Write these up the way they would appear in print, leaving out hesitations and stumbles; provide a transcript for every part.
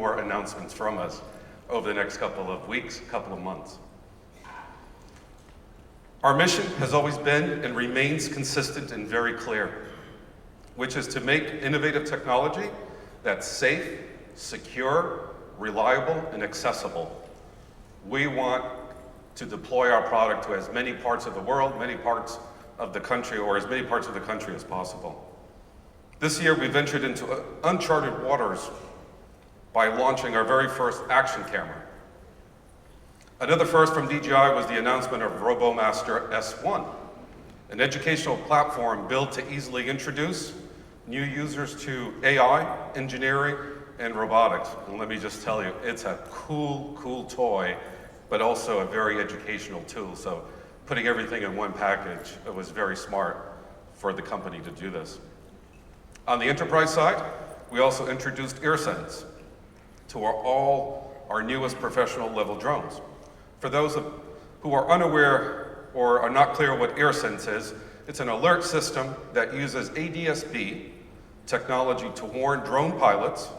more announcements from us over the next couple of weeks, couple of months. Our mission has always been and remains consistent and very clear, which is to make innovative technology that's safe, secure, reliable, and accessible. We want to deploy our product to as many parts of the world, many parts of the country, or as many parts of the country as possible. This year, we ventured into uncharted waters by launching our very first action camera. Another first from DJI was the announcement of RoboMaster S1, an educational platform built to easily introduce new users to AI, engineering, and robotics. And let me just tell you, it's a cool, cool toy, but also a very educational tool. So putting everything in one package, it was very smart for the company to do this. On the enterprise side, we also introduced AirSense to all our newest professional level drones. For those who are unaware or are not clear what AirSense is, it's an alert system that uses ADS-B technology to warn drone pilots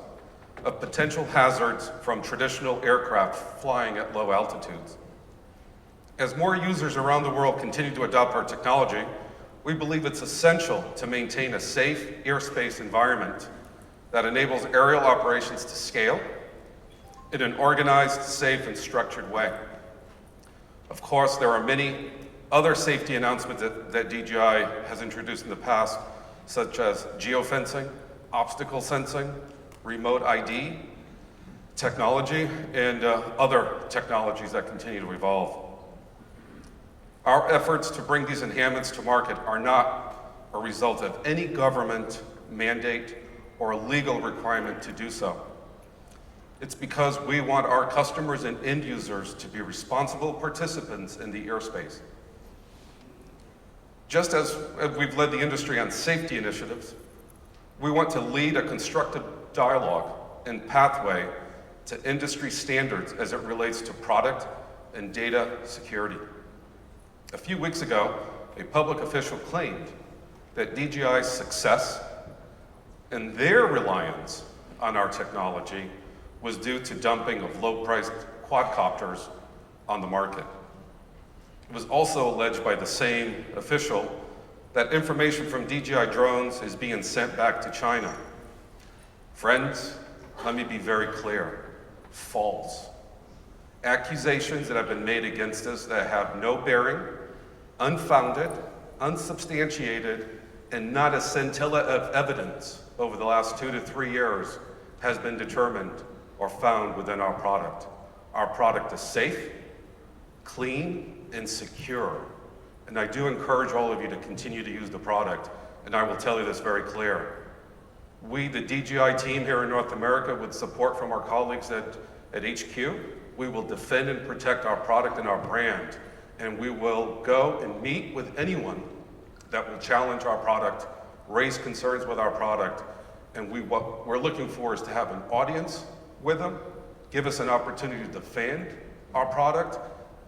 of potential hazards from traditional aircraft flying at low altitudes. As more users around the world continue to adopt our technology, we believe it's essential to maintain a safe airspace environment that enables aerial operations to scale in an organized, safe, and structured way. Of course, there are many other safety announcements that DJI has introduced in the past, such as geofencing, obstacle sensing, remote ID technology, and other technologies that continue to evolve. Our efforts to bring these enhancements to market are not a result of any government mandate or legal requirement to do so. It's because we want our customers and end users to be responsible participants in the airspace. Just as we've led the industry on safety initiatives, we want to lead a constructive dialogue and pathway to industry standards as it relates to product and data security. A few weeks ago, a public official claimed that DJI's success and their reliance on our technology was due to dumping of low-priced quadcopters on the market. It was also alleged by the same official that information from DJI drones is being sent back to China. Friends, let me be very clear, false. Accusations that have been made against us that have no bearing, unfounded, unsubstantiated, and not a scintilla of evidence over the last 2 to 3 years has been determined or found within our product. Our product is safe, clean, and secure. And I do encourage all of you to continue to use the product, and I will tell you this very clear. We, the DJI team here in North America, with support from our colleagues at HQ, we will defend and protect our product and our brand, and we will go and meet with anyone that will challenge our product, raise concerns with our product, and what we're looking for is to have an audience with them, give us an opportunity to defend our product,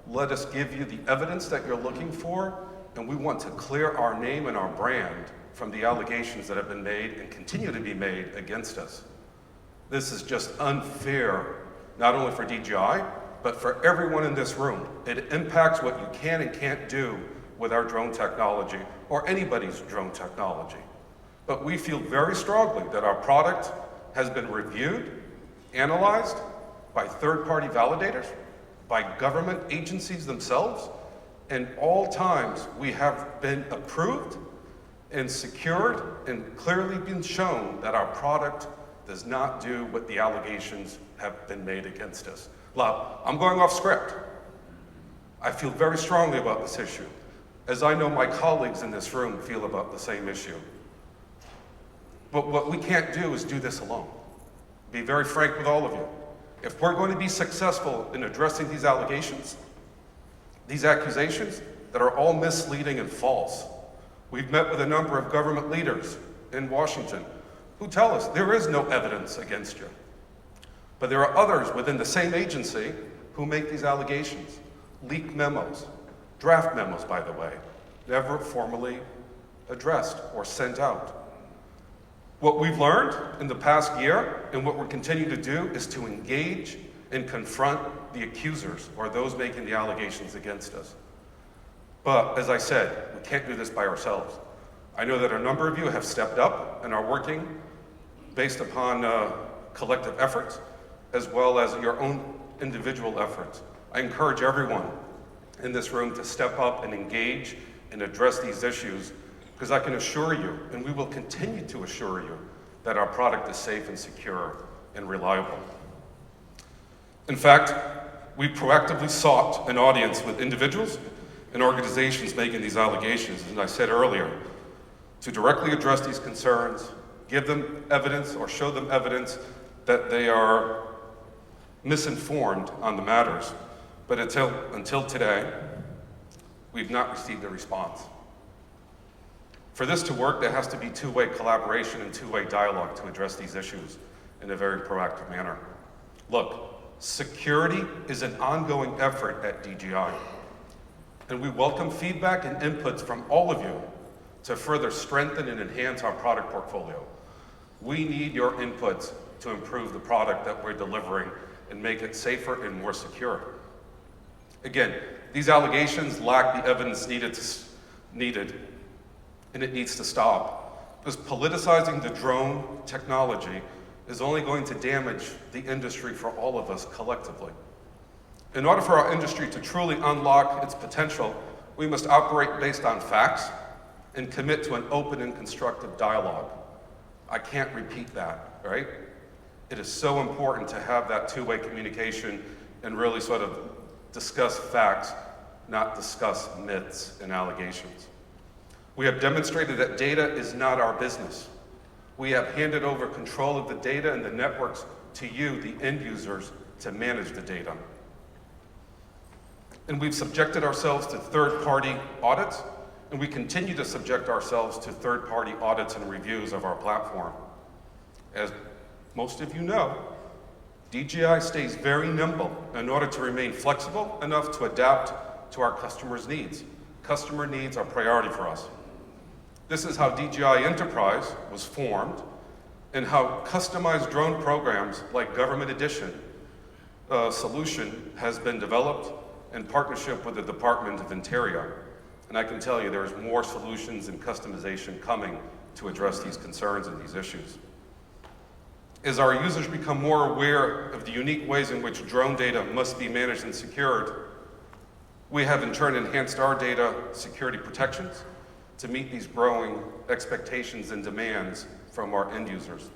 let us give you the evidence that you're looking for, and we want to clear our name and our brand from the allegations that have been made and continue to be made against us. This is just unfair, not only for DJI, but for everyone in this room. It impacts what you can and can't do with our drone technology or anybody's drone technology. But we feel very strongly that our product has been reviewed, analyzed by third-party validators, by government agencies themselves, and all times we have been approved and secured and clearly been shown that our product does not do what the allegations have been made against us. Now, I'm going off script. I feel very strongly about this issue, as I know my colleagues in this room feel about the same issue. But what we can't do is do this alone. Be very frank with all of you. If we're going to be successful in addressing these allegations, these accusations that are all misleading and false, we've met with a number of government leaders in Washington who tell us there is no evidence against you. But there are others within the same agency who make these allegations. Leaked memos, draft memos, by the way, never formally addressed or sent out. What we've learned in the past year and what we're continuing to do is to engage and confront the accusers or those making the allegations against us. But as I said, we can't do this by ourselves. I know that a number of you have stepped up and are working based upon collective efforts as well as your own individual efforts. I encourage everyone in this room to step up and engage and address these issues, because I can assure you, and we will continue to assure you, that our product is safe and secure and reliable. In fact, we proactively sought an audience with individuals and organizations making these allegations, as I said earlier, to directly address these concerns, give them evidence or show them evidence that they are misinformed on the matters. But until today, we've not received a response. For this to work, there has to be two-way collaboration and two-way dialogue to address these issues in a very proactive manner. Look, security is an ongoing effort at DJI, and we welcome feedback and inputs from all of you to further strengthen and enhance our product portfolio. We need your inputs to improve the product that we're delivering and make it safer and more secure. Again, these allegations lack the evidence needed, and it needs to stop. Because politicizing the drone technology is only going to damage the industry for all of us collectively. In order for our industry to truly unlock its potential, we must operate based on facts and commit to an open and constructive dialogue. I can't repeat that, right? It is so important to have that two-way communication and really sort of discuss facts, not discuss myths and allegations. We have demonstrated that data is not our business. We have handed over control of the data and the networks to you, the end users, to manage the data. And we've subjected ourselves to third-party audits, and we continue to subject ourselves to third-party audits and reviews of our platform. As most of you know, DJI stays very nimble in order to remain flexible enough to adapt to our customers' needs. Customer needs are priority for us. This is how DJI Enterprise was formed and how customized drone programs like Government Edition solution has been developed in partnership with the Department of Interior. And I can tell you there's more solutions and customization coming to address these concerns and these issues. As our users become more aware of the unique ways in which drone data must be managed and secured, we have in turn enhanced our data security protections to meet these growing expectations and demands from our end users.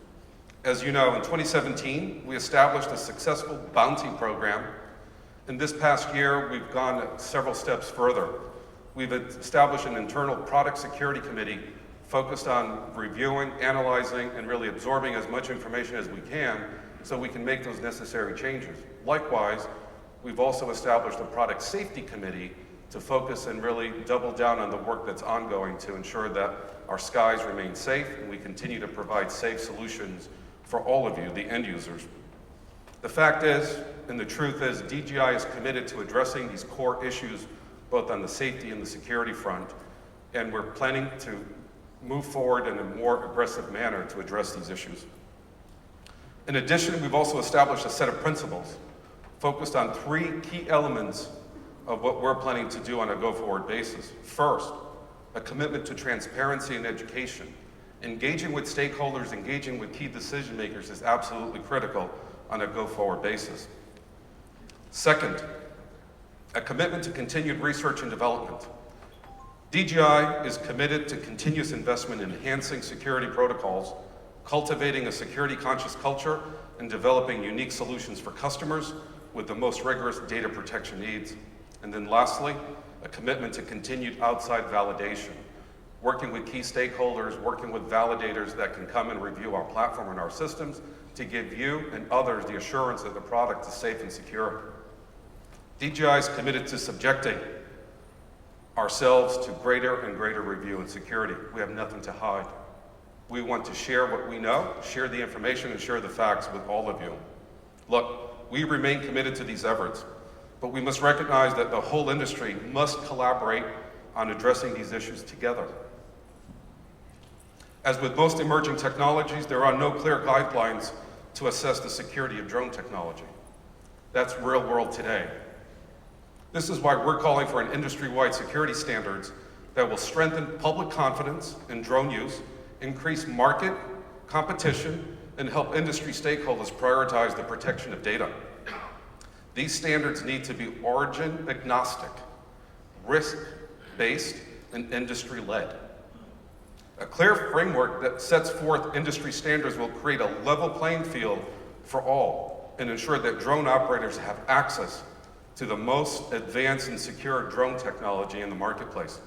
As you know, in 2017, we established a successful bounty program. In this past year, we've gone several steps further. We've established an internal product security committee focused on reviewing, analyzing, and really absorbing as much information as we can so we can make those necessary changes. Likewise, we've also established a product safety committee to focus and really double down on the work that's ongoing to ensure that our skies remain safe and we continue to provide safe solutions for all of you, the end users. The fact is, and the truth is, DJI is committed to addressing these core issues both on the safety and the security front, and we're planning to move forward in a more aggressive manner to address these issues. In addition, we've also established a set of principles focused on three key elements of what we're planning to do on a go-forward basis. First, a commitment to transparency and education. Engaging with stakeholders, engaging with key decision makers is absolutely critical on a go-forward basis. Second, a commitment to continued research and development. DJI is committed to continuous investment in enhancing security protocols, cultivating a security-conscious culture, and developing unique solutions for customers with the most rigorous data protection needs. And then lastly, a commitment to continued outside validation, working with key stakeholders, working with validators that can come and review our platform and our systems to give you and others the assurance that the product is safe and secure. DJI is committed to subjecting ourselves to greater and greater review and security. We have nothing to hide. We want to share what we know, share the information, and share the facts with all of you. Look, we remain committed to these efforts, but we must recognize that the whole industry must collaborate on addressing these issues together. As with most emerging technologies, there are no clear guidelines to assess the security of drone technology. That's real world today. This is why we're calling for an industry-wide security standards that will strengthen public confidence in drone use, increase market competition, and help industry stakeholders prioritize the protection of data. These standards need to be origin agnostic, risk-based, and industry-led. A clear framework that sets forth industry standards will create a level playing field for all and ensure that drone operators have access to the most advanced and secure drone technology in the marketplace.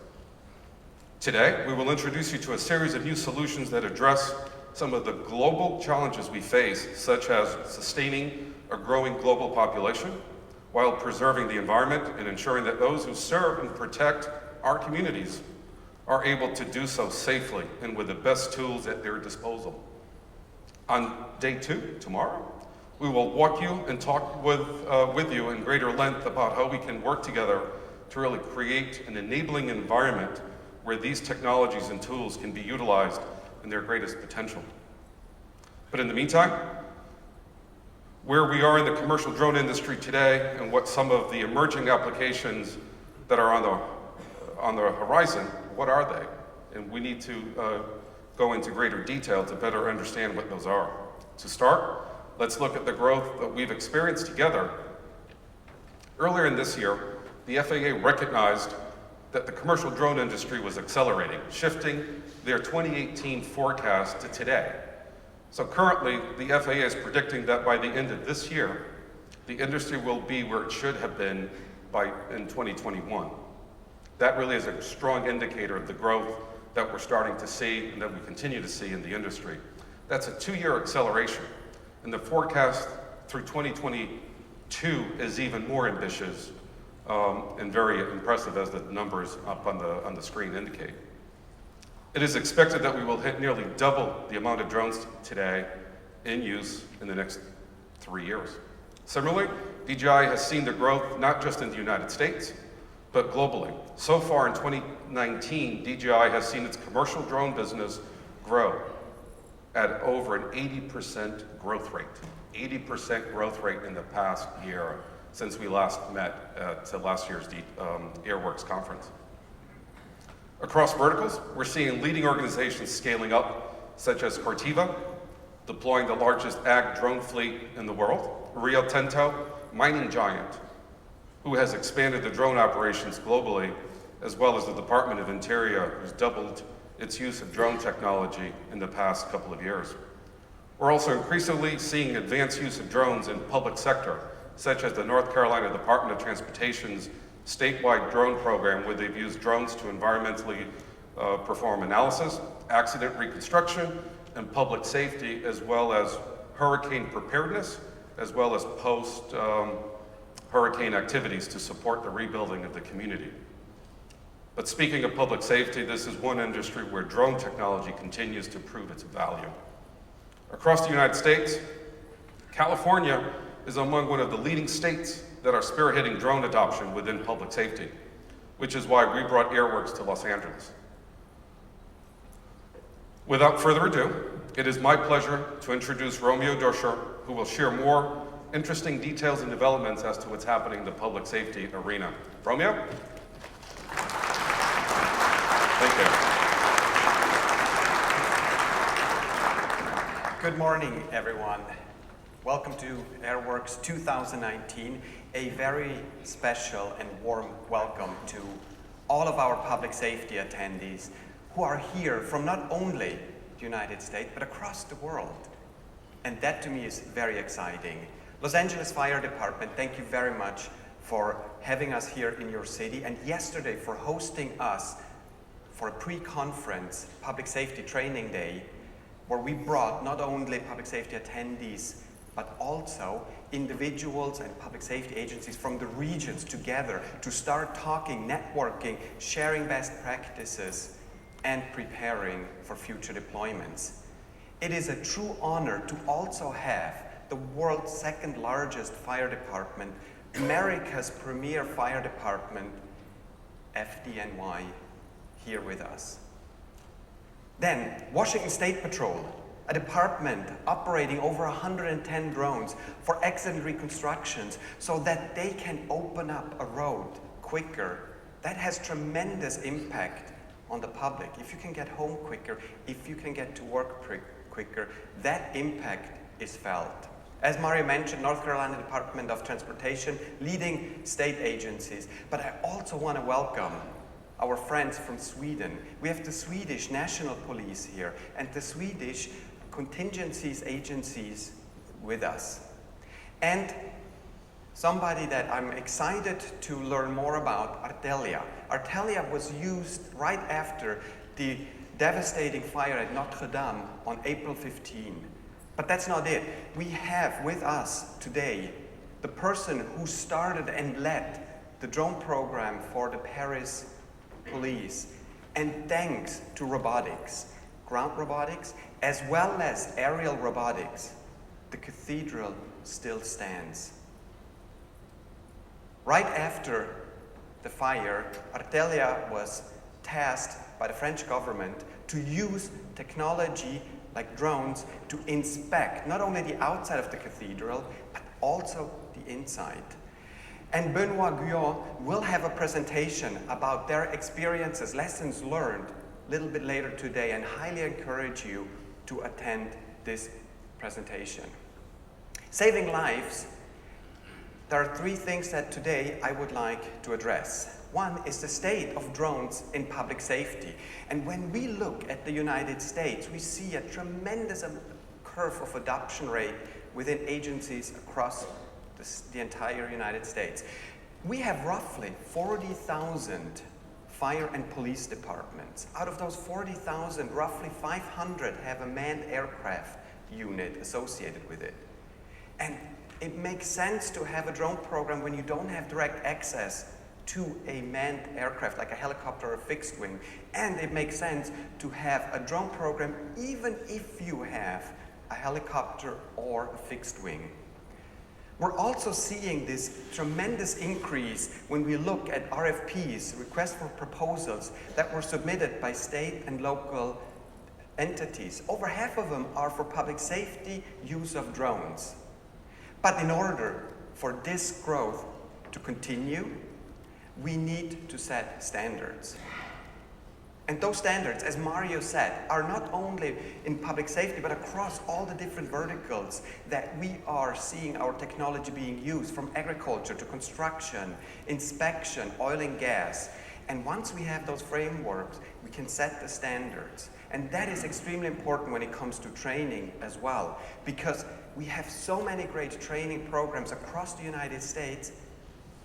Today, we will introduce you to a series of new solutions that address some of the global challenges we face, such as sustaining a growing global population while preserving the environment and ensuring that those who serve and protect our communities are able to do so safely and with the best tools at their disposal. On day 2, tomorrow, we will walk you and talk with you in greater length about how we can work together to really create an enabling environment where these technologies and tools can be utilized in their greatest potential. But in the meantime, where we are in the commercial drone industry today and what some of the emerging applications that are on the horizon, what are they? And we need to go into greater detail to better understand what those are. To start, let's look at the growth that we've experienced together. Earlier in this year, the FAA recognized that the commercial drone industry was accelerating, shifting their 2018 forecast to today. So currently, the FAA is predicting that by the end of this year, the industry will be where it should have been in 2021. That really is a strong indicator of the growth that we're starting to see and that we continue to see in the industry. That's a 2-year acceleration, and the forecast through 2022 is even more ambitious and very impressive, as the numbers up on the screen indicate. It is expected that we will hit nearly double the amount of drones today in use in the next 3 years. Similarly, DJI has seen the growth not just in the United States, but globally. So far in 2019, DJI has seen its commercial drone business grow at over an 80% growth rate. 80% growth rate in the past year since we last met at last year's Airworks conference. Across verticals, we're seeing leading organizations scaling up, such as Corteva, deploying the largest ag drone fleet in the world, Rio Tinto, mining giant, who has expanded the drone operations globally, as well as the Department of Interior, who's doubled its use of drone technology in the past couple of years. We're also increasingly seeing advanced use of drones in public sector, such as the North Carolina Department of Transportation's statewide drone program, where they've used drones to environmentally perform analysis, accident reconstruction, and public safety, as well as hurricane preparedness, as well as post-hurricane activities to support the rebuilding of the community. But speaking of public safety, this is one industry where drone technology continues to prove its value. Across the United States, California is among one of the leading states that are spearheading drone adoption within public safety, which is why we brought Airworks to Los Angeles. Without further ado, it is my pleasure to introduce Romeo Dorscher, who will share more interesting details and developments as to what's happening in the public safety arena. Romeo? Thank you. Good morning, everyone. Welcome to Airworks 2019. A very special and warm welcome to all of our public safety attendees who are here from not only the United States, but across the world. And that to me is very exciting. Los Angeles Fire Department, thank you very much for having us here in your city, and yesterday for hosting us for a pre-conference public safety training day, where we brought not only public safety attendees, but also individuals and public safety agencies from the regions together to start talking, networking, sharing best practices, and preparing for future deployments. It is a true honor to also have the world's second largest fire department, America's premier fire department, FDNY, here with us. Then, Washington State Patrol, a department operating over 110 drones for accident reconstructions so that they can open up a road quicker. That has tremendous impact on the public. If you can get home quicker, if you can get to work quicker, that impact is felt. As Mario mentioned, North Carolina Department of Transportation, leading state agencies, but I also want to welcome our friends from Sweden. We have the Swedish National Police here and the Swedish contingencies agencies with us. And somebody that I'm excited to learn more about, Artelia. Artelia was used right after the devastating fire at Notre Dame on April 15. But that's not it. We have with us today the person who started and led the drone program for the Paris police. And thanks to robotics, ground robotics, as well as aerial robotics, the cathedral still stands. Right after the fire, Artelia was tasked by the French government to use technology like drones to inspect not only the outside of the cathedral, but also the inside. And Benoit Guyon will have a presentation about their experiences, lessons learned, a little bit later today, and highly encourage you to attend this presentation. Saving lives, there are three things that today I would like to address. One is the state of drones in public safety. And when we look at the United States, we see a tremendous curve of adoption rate within agencies across the entire United States. We have roughly 40,000 fire and police departments. Out of those 40,000, roughly 500 have a manned aircraft unit associated with it. And it makes sense to have a drone program when you don't have direct access to a manned aircraft like a helicopter or a fixed wing. And it makes sense to have a drone program even if you have a helicopter or a fixed wing. We're also seeing this tremendous increase when we look at RFPs, requests for proposals, that were submitted by state and local entities. Over half of them are for public safety use of drones. But in order for this growth to continue, we need to set standards. And those standards, as Mario said, are not only in public safety, but across all the different verticals that we are seeing our technology being used, from agriculture to construction, inspection, oil and gas. And once we have those frameworks, we can set the standards. And that is extremely important when it comes to training as well, because we have so many great training programs across the United States,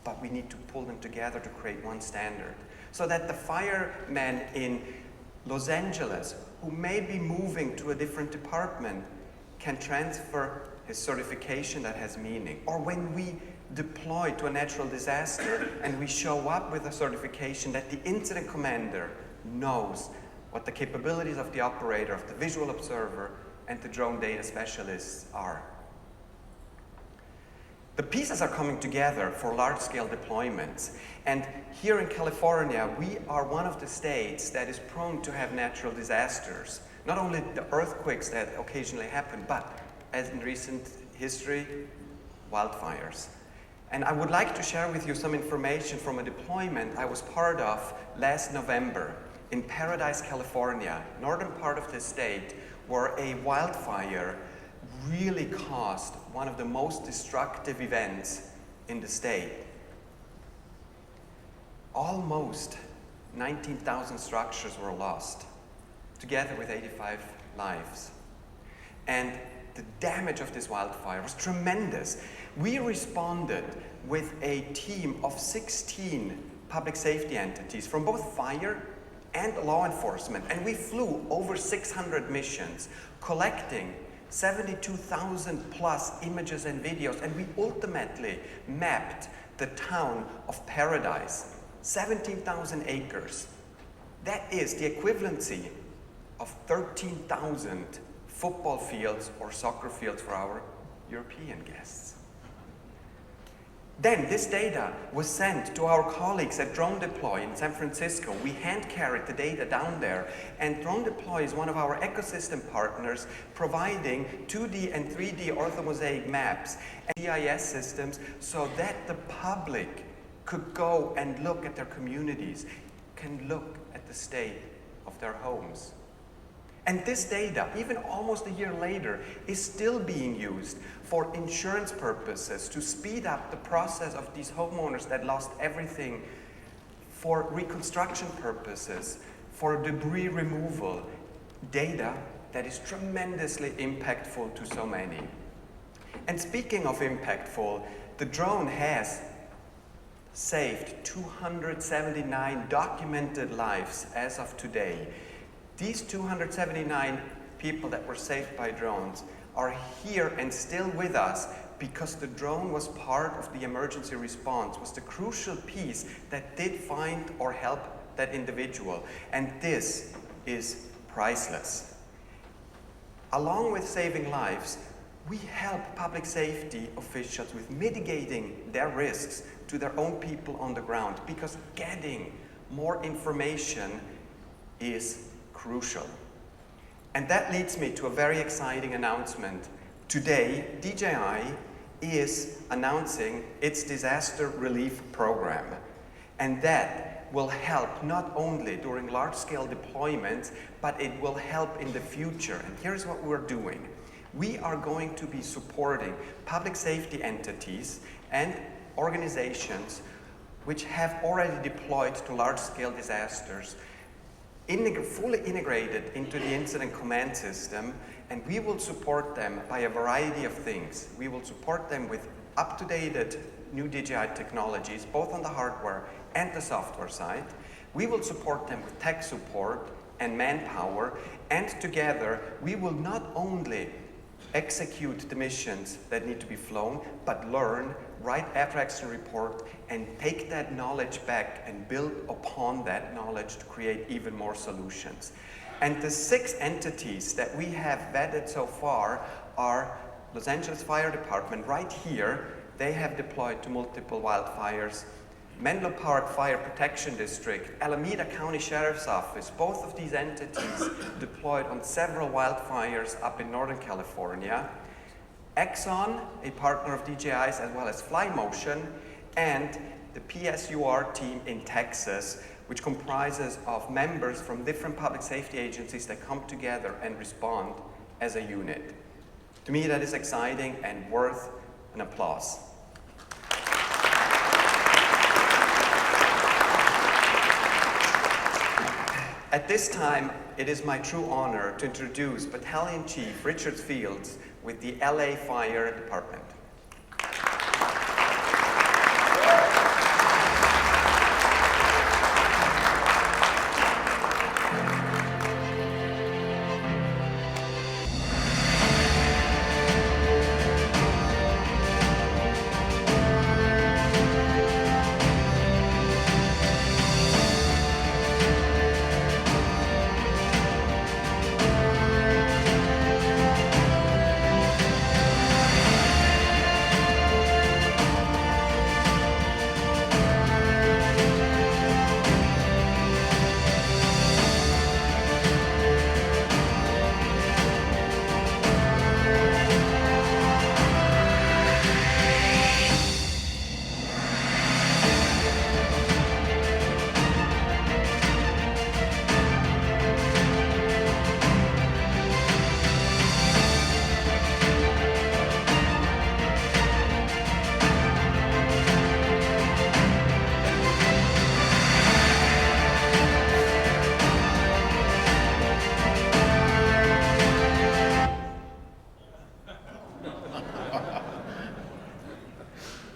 but we need to pull them together to create one standard. So that the fireman in Los Angeles, who may be moving to a different department, can transfer his certification that has meaning. Or when we deploy to a natural disaster and we show up with a certification that the incident commander knows what the capabilities of the operator, of the visual observer, and the drone data specialists are. The pieces are coming together for large-scale deployments. And here in California, we are one of the states that is prone to have natural disasters. Not only the earthquakes that occasionally happen, but as in recent history, wildfires. And I would like to share with you some information from a deployment I was part of last November in Paradise, California, northern part of the state, where a wildfire really caused one of the most destructive events in the state. Almost 19,000 structures were lost, together with 85 lives. And the damage of this wildfire was tremendous. We responded with a team of 16 public safety entities from both fire and law enforcement, and we flew over 600 missions, collecting 72,000 plus images and videos, and we ultimately mapped the town of Paradise, 17,000 acres. That is the equivalency of 13,000 football fields or soccer fields for our European guests. Then this data was sent to our colleagues at DroneDeploy in San Francisco. We hand-carried the data down there, and DroneDeploy is one of our ecosystem partners providing 2D and 3D orthomosaic maps and GIS systems so that the public could go and look at their communities, can look at the state of their homes. And this data, even almost a year later, is still being used for insurance purposes to speed up the process of these homeowners that lost everything, for reconstruction purposes, for debris removal, data that is tremendously impactful to so many. And speaking of impactful, the drone has saved 279 documented lives as of today. These 279 people that were saved by drones are here and still with us because the drone was part of the emergency response, was the crucial piece that did find or help that individual. And this is priceless. Along with saving lives, we help public safety officials with mitigating their risks to their own people on the ground, because getting more information is crucial. And that leads me to a very exciting announcement. Today, DJI is announcing its disaster relief program. And that will help not only during large-scale deployments, but it will help in the future. And here's what we're doing. We are going to be supporting public safety entities and organizations which have already deployed to large-scale disasters, fully integrated into the incident command system, and we will support them by a variety of things. We will support them with up-to-date new DJI technologies, both on the hardware and the software side. We will support them with tech support and manpower, and together we will not only execute the missions that need to be flown, but learn, write after-action report, and take that knowledge back and build upon that knowledge to create even more solutions. And the 6 entities that we have vetted so far are Los Angeles Fire Department, right here. They have deployed to multiple wildfires. Menlo Park Fire Protection District, Alameda County Sheriff's Office, both of these entities deployed on several wildfires up in Northern California. Exxon, a partner of DJI's, as well as FlyMotion, and the PSUR team in Texas, which comprises of members from different public safety agencies that come together and respond as a unit. To me, that is exciting and worth an applause. At this time, it is my true honor to introduce Battalion Chief Richard Fields with the LA Fire Department.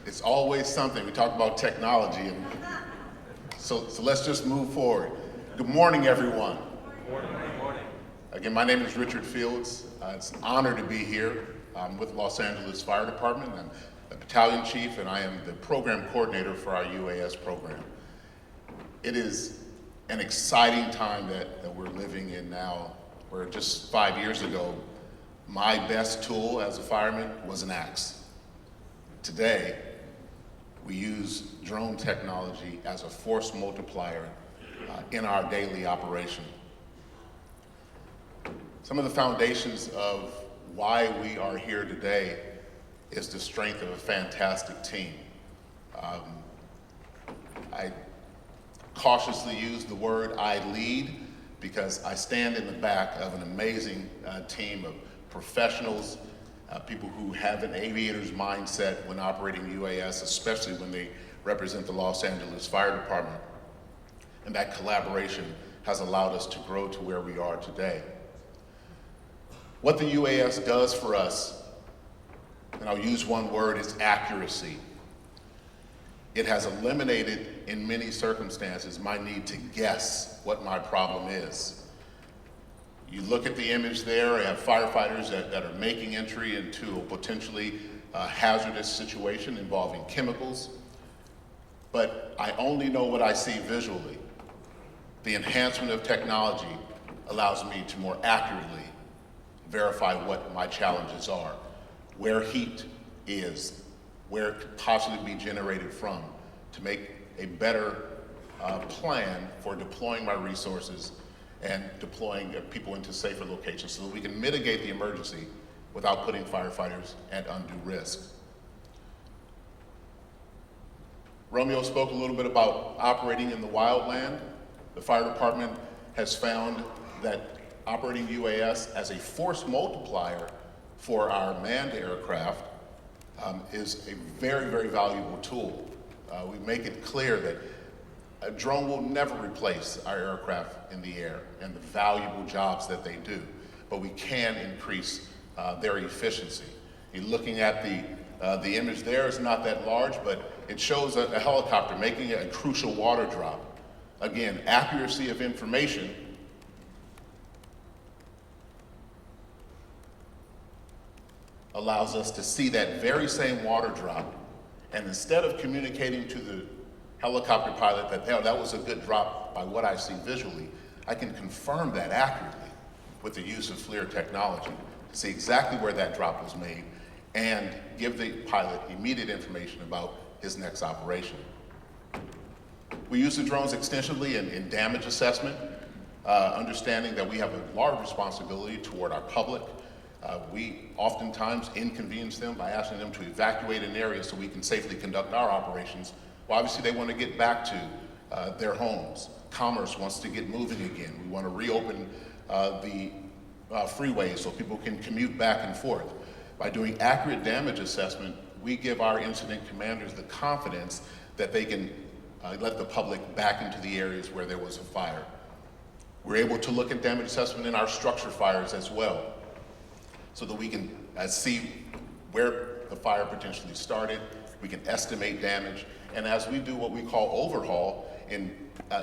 It's always something. We talk about technology, and so let's just move forward. Good morning, everyone. Good morning. Good morning. Again, my name is Richard Fields. It's an honor to be here. I'm with Los Angeles Fire Department. I'm the battalion chief, and I am the program coordinator for our UAS program. It is an exciting time that we're living in now, where just 5 years ago, my best tool as a fireman was an axe. Today, We use drone technology as a force multiplier in our daily operation. Some of the foundations of why we are here today is the strength of a fantastic team. I cautiously use the word I lead because I stand in the back of an amazing team of professionals, people who have an aviator's mindset when operating UAS, especially when they represent the Los Angeles Fire Department. And that collaboration has allowed us to grow to where we are today. What the UAS does for us, and I'll use one word, is accuracy. It has eliminated, in many circumstances, my need to guess what my problem is. You look at the image there, I have firefighters that are making entry into a potentially hazardous situation involving chemicals, but I only know what I see visually. The enhancement of technology allows me to more accurately verify what my challenges are, where heat is, where it could possibly be generated from, to make a better plan for deploying my resources and deploying people into safer locations so that we can mitigate the emergency without putting firefighters at undue risk. Romeo spoke a little bit about operating in the wildland. The fire department has found that operating UAS as a force multiplier for our manned aircraft is a very, very valuable tool. We make it clear that a drone will never replace our aircraft in the air and the valuable jobs that they do, but we can increase their efficiency. You're looking at the image there, it's not that large, but it shows a helicopter making a crucial water drop. Again, accuracy of information allows us to see that very same water drop, and instead of communicating to the helicopter pilot that that was a good drop by what I see visually, I can confirm that accurately with the use of FLIR technology to see exactly where that drop was made and give the pilot immediate information about his next operation. We use the drones extensively in damage assessment, understanding that we have a large responsibility toward our public. We oftentimes inconvenience them by asking them to evacuate an area so we can safely conduct our operations. Well, obviously they want to get back to their homes. Commerce wants to get moving again. We want to reopen the freeways so people can commute back and forth. By doing accurate damage assessment, we give our incident commanders the confidence that they can let the public back into the areas where there was a fire. We're able to look at damage assessment in our structure fires as well, so that we can see where the fire potentially started. We can estimate damage, and as we do what we call overhaul in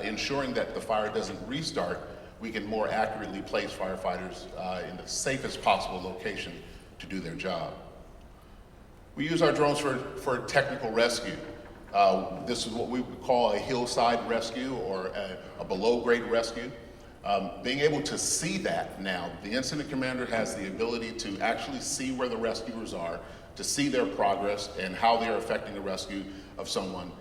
ensuring that the fire doesn't restart, we can more accurately place firefighters in the safest possible location to do their job. We use our drones for technical rescue. This is what we would call a hillside rescue or a below-grade rescue. Being able to see that now, the incident commander has the ability to actually see where the rescuers are, to see their progress and how they're affecting the rescue of someone.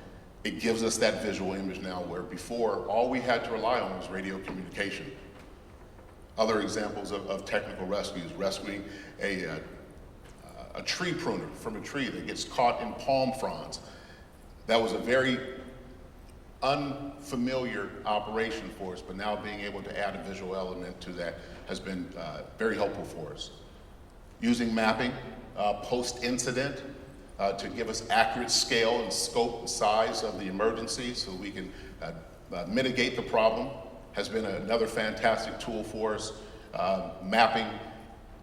It gives us that visual image now, where before all we had to rely on was radio communication. Other examples of technical rescues, rescuing a tree pruner from a tree that gets caught in palm fronds. That was a very unfamiliar operation for us, but now being able to add a visual element to that has been very helpful for us. Using mapping post-incident to give us accurate scale and scope and size of the emergency so we can mitigate the problem has been another fantastic tool for us. Mapping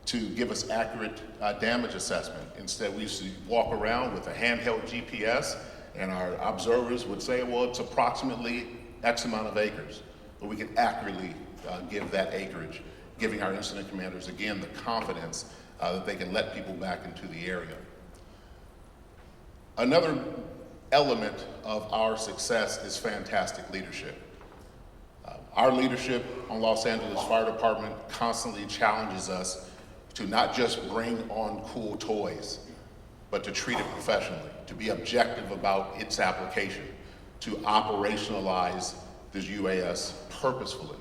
to give us accurate damage assessment. Instead, we used to walk around with a handheld GPS, and our observers would say, well, it's approximately X amount of acres. But we can accurately give that acreage, giving our incident commanders, again, the confidence that they can let people back into the area. Another element of our success is fantastic leadership. Our leadership on Los Angeles Fire Department constantly challenges us to not just bring on cool toys, but to treat it professionally, to be objective about its application, to operationalize this UAS purposefully.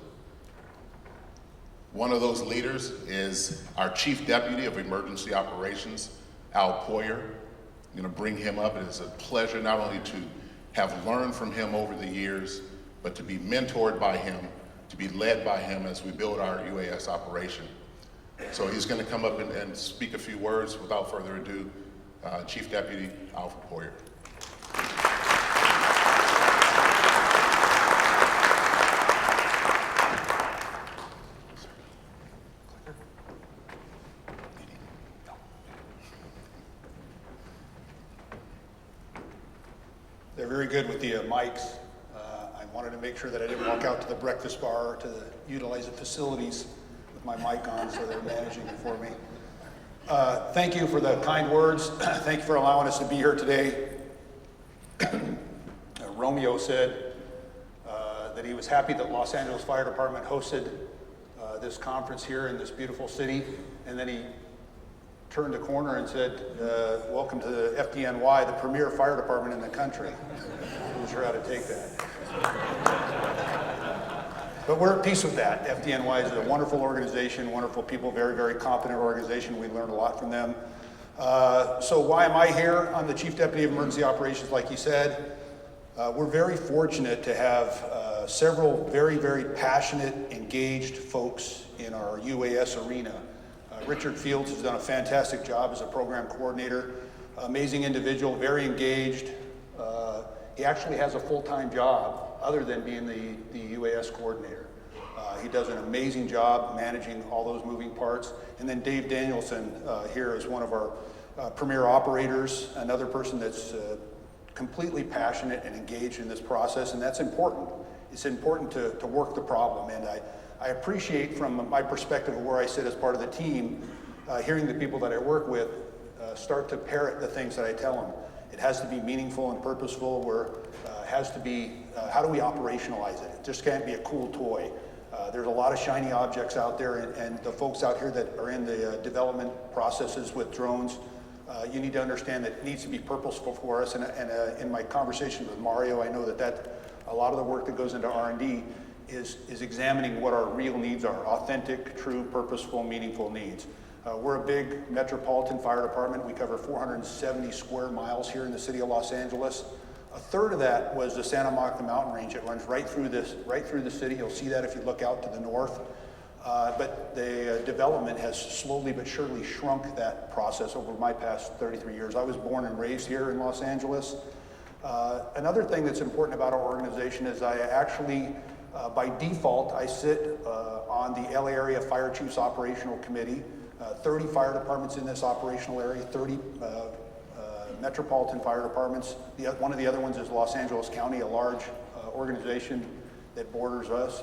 One of those leaders is our Chief Deputy of Emergency Operations, Al Poyer. I'm going to bring him up. It is a pleasure not only to have learned from him over the years, but to be mentored by him, to be led by him as we build our UAS operation. So he's going to come up and speak a few words. Without further ado, Chief Deputy Al Poyer. They're very good with the mics. I wanted to make sure that I didn't walk out to the breakfast bar to utilize the facilities with my mic on, so they're managing it for me. Thank you for the kind words. Thank you for allowing us to be here today. Romeo said that he was happy that Los Angeles Fire Department hosted this conference here in this beautiful city, and then he turned the corner and said, welcome to the FDNY, the premier fire department in the country. I wasn't sure how to take that. But we're at peace with that. FDNY is a wonderful organization, wonderful people, very, very competent organization. We learned a lot from them. So why am I here? I'm the Chief Deputy of Emergency Operations, like you said. We're very fortunate to have several very, very passionate, engaged folks in our UAS arena. Richard Fields has done a fantastic job as a program coordinator, amazing individual, very engaged. He actually has a full-time job other than being the UAS coordinator. He does an amazing job managing all those moving parts. And then Dave Danielson here is one of our premier operators, another person that's completely passionate and engaged in this process, and that's important. It's important to work the problem, and I appreciate, from my perspective of where I sit as part of the team, hearing the people that I work with start to parrot the things that I tell them. It has to be meaningful and purposeful, where it has to be, how do we operationalize it? It just can't be a cool toy. There's a lot of shiny objects out there, and the folks out here that are in the development processes with drones, you need to understand that it needs to be purposeful for us, and in my conversation with Mario, I know that a lot of the work that goes into R&D is examining what our real needs are, authentic, true, purposeful, meaningful needs. We're a big metropolitan fire department. We cover 470 square miles here in the city of Los Angeles. A third of that was the Santa Monica mountain range. It runs right through the city. You'll see that if you look out to the north. But the development has slowly but surely shrunk that process over my past 33 years. I was born and raised here in Los Angeles. Another thing that's important about our organization is I actually, by default, I sit on the LA Area Fire Chiefs Operational Committee. 30 fire departments in this operational area, 30 metropolitan fire departments. One of the other ones is Los Angeles County, a large organization that borders us,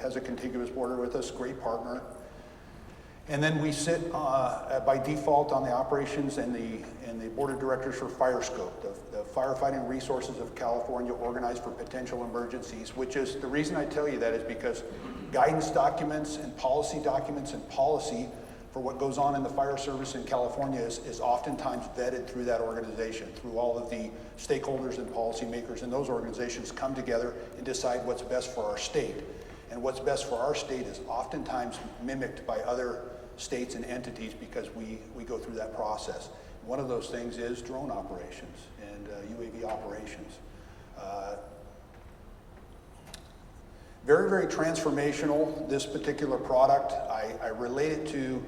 has a contiguous border with us, great partner. And then we sit by default on the operations and the board of directors for FireScope, the Firefighting Resources of California, organized for potential emergencies, which is, the reason I tell you that is because guidance documents and policy for what goes on in the fire service in California is oftentimes vetted through that organization, through all of the stakeholders and policymakers, and those organizations come together and decide what's best for our state. And what's best for our state is oftentimes mimicked by other states and entities because we go through that process. One of those things is drone operations and UAV operations. Very, very transformational, this particular product. I relate it to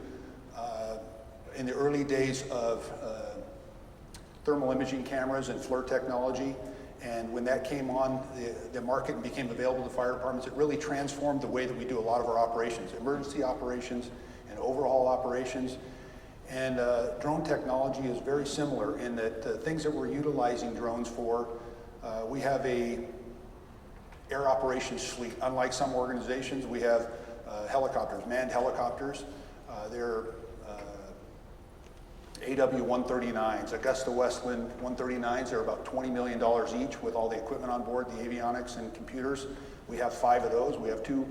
in the early days of thermal imaging cameras and FLIR technology. And when that came on the market and became available to fire departments, it really transformed the way that we do a lot of our operations, emergency operations and overhaul operations. And drone technology is very similar in that things that we're utilizing drones for, we have a air operations fleet. Unlike some organizations, we have helicopters, manned helicopters. They're AW-139s, Augusta Westland 139s. They're about $20 million each with all the equipment on board, the avionics and computers. We have 5 of those. We have 2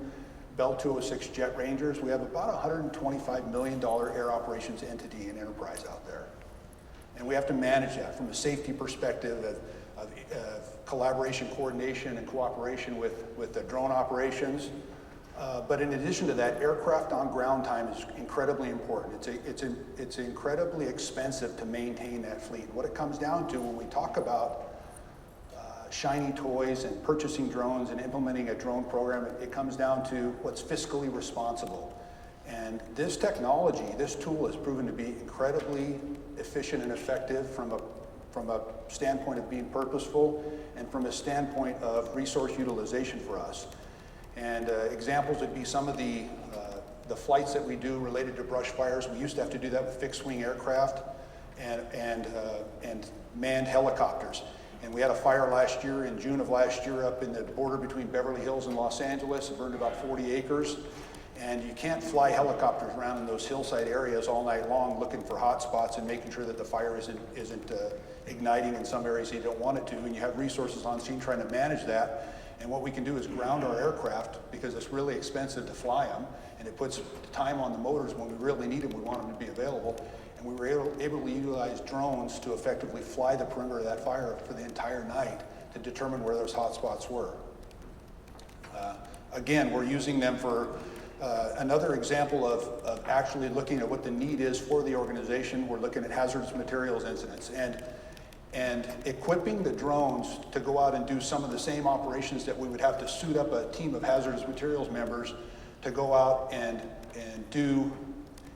Bell 206 Jet Rangers. We have about $125 million air operations entity and enterprise out there. And we have to manage that from a safety perspective of collaboration, coordination, and cooperation with the drone operations. But in addition to that, aircraft on ground time is incredibly important. It's incredibly expensive to maintain that fleet. What it comes down to when we talk about shiny toys and purchasing drones and implementing a drone program, it comes down to what's fiscally responsible. And this technology, this tool has proven to be incredibly efficient and effective from a standpoint of being purposeful and from a standpoint of resource utilization for us. And examples would be some of the flights that we do related to brush fires. We used to have to do that with fixed-wing aircraft and manned helicopters. And we had a fire last year, in June of last year, up in the border between Beverly Hills and Los Angeles. It burned about 40 acres. And you can't fly helicopters around in those hillside areas all night long looking for hot spots and making sure that the fire isn't igniting in some areas you don't want it to. And you have resources on scene trying to manage that. And what we can do is ground our aircraft, because it's really expensive to fly them, and it puts time on the motors when we really need them. We want them to be available. And we were able to utilize drones to effectively fly the perimeter of that fire for the entire night to determine where those hot spots were. Again, we're using them for another example of actually looking at what the need is for the organization. We're looking at hazardous materials incidents and equipping the drones to go out and do some of the same operations that we would have to suit up a team of hazardous materials members to go out and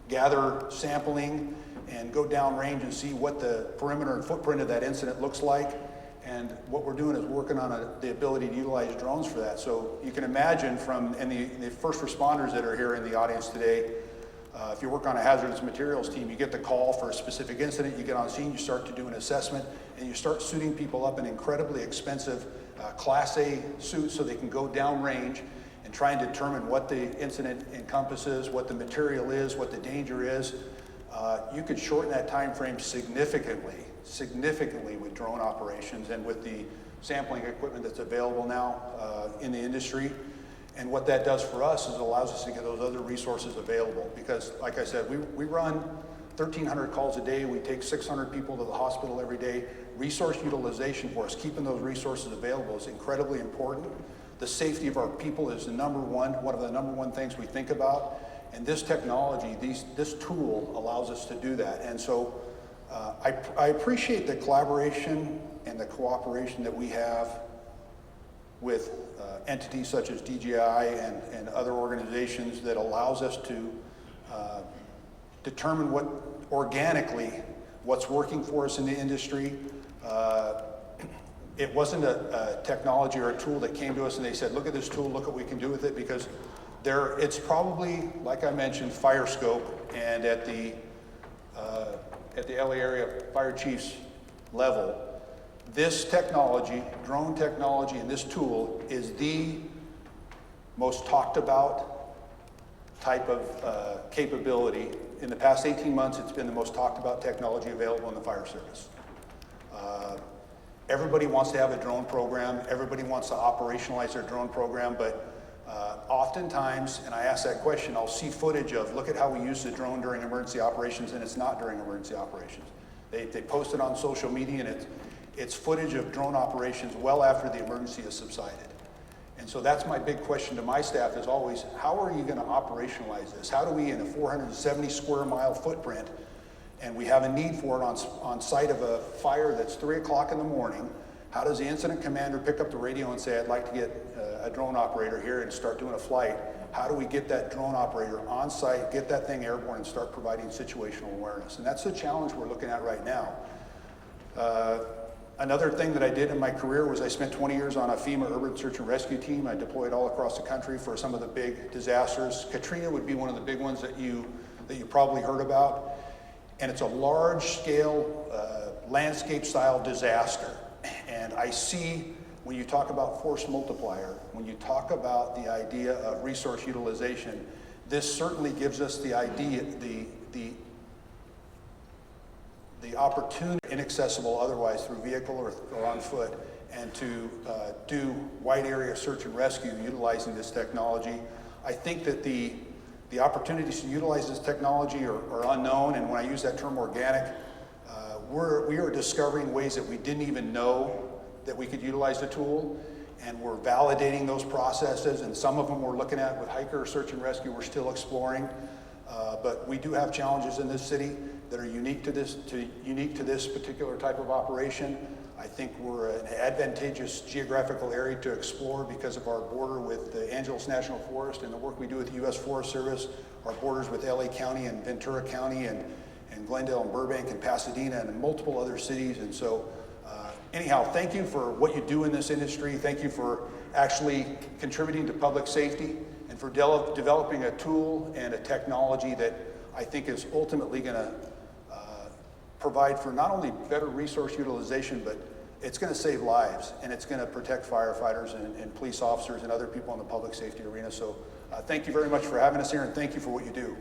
gather sampling and go downrange and see what the perimeter and footprint of that incident looks like. And what we're doing is working on the ability to utilize drones for that. So you can imagine the first responders that are here in the audience today, if you work on a hazardous materials team, you get the call for a specific incident, you get on scene, you start to do an assessment, and you start suiting people up in incredibly expensive Class A suits so they can go downrange and try and determine what the incident encompasses, what the material is, what the danger is. You could shorten that time frame significantly with drone operations and with the sampling equipment that's available now in the industry. And what that does for us is it allows us to get those other resources available, because like I said, we run 1,300 calls a day. We take 600 people to the hospital every day. Resource utilization for us, keeping those resources available, is incredibly important. The safety of our people is one of the number one things we think about. And this technology, this tool allows us to do that. And so I appreciate the collaboration and the cooperation that we have with entities such as DJI and other organizations that allows us to determine organically what's working for us in the industry. It wasn't a technology or a tool that came to us and they said, look at this tool, look what we can do with it, because it's probably, like I mentioned, fire scope, and at the LA area fire chief's level, this technology, drone technology, and this tool is the most talked about type of capability. In the past 18 months, it's been the most talked about technology available in the fire service. Everybody wants to have a drone program. Everybody wants to operationalize their drone program, but oftentimes, and I ask that question, I'll see footage of, look at how we use the drone during emergency operations, and it's not during emergency operations. They post it on social media, and it's footage of drone operations well after the emergency has subsided. And so that's my big question to my staff is always, how are you going to operationalize this? How do we, in a 470 square mile footprint, and we have a need for it on site of a fire that's 3 o'clock in the morning, how does the incident commander pick up the radio and say, I'd like to get a drone operator here and start doing a flight? How do we get that drone operator on site, get that thing airborne, and start providing situational awareness? And that's the challenge we're looking at right now. Another thing that I did in my career was I spent 20 years on a FEMA urban search and rescue team. I deployed all across the country for some of the big disasters. Katrina would be one of the big ones that you probably heard about. And it's a large-scale, landscape-style disaster. And I see, when you talk about force multiplier, when you talk about the idea of resource utilization, this certainly gives us the idea, the opportunity, inaccessible otherwise through vehicle or on foot, and to do wide area search and rescue utilizing this technology. I think that the opportunities to utilize this technology are unknown, and when I use that term organic, we are discovering ways that we didn't even know that we could utilize the tool, and we're validating those processes, and some of them we're looking at with hiker search and rescue, we're still exploring. But we do have challenges in this city that are unique to this particular type of operation. I think we're an advantageous geographical area to explore because of our border with the Angeles National Forest and the work we do with the U.S. Forest Service, our borders with LA County and Ventura County and Glendale and Burbank and Pasadena and multiple other cities. And so anyhow, thank you for what you do in this industry. Thank you for actually contributing to public safety and for developing a tool and a technology that I think is ultimately going to provide for not only better resource utilization, but it's going to save lives, and it's going to protect firefighters and police officers and other people in the public safety arena. So thank you very much for having us here, and thank you for what you do.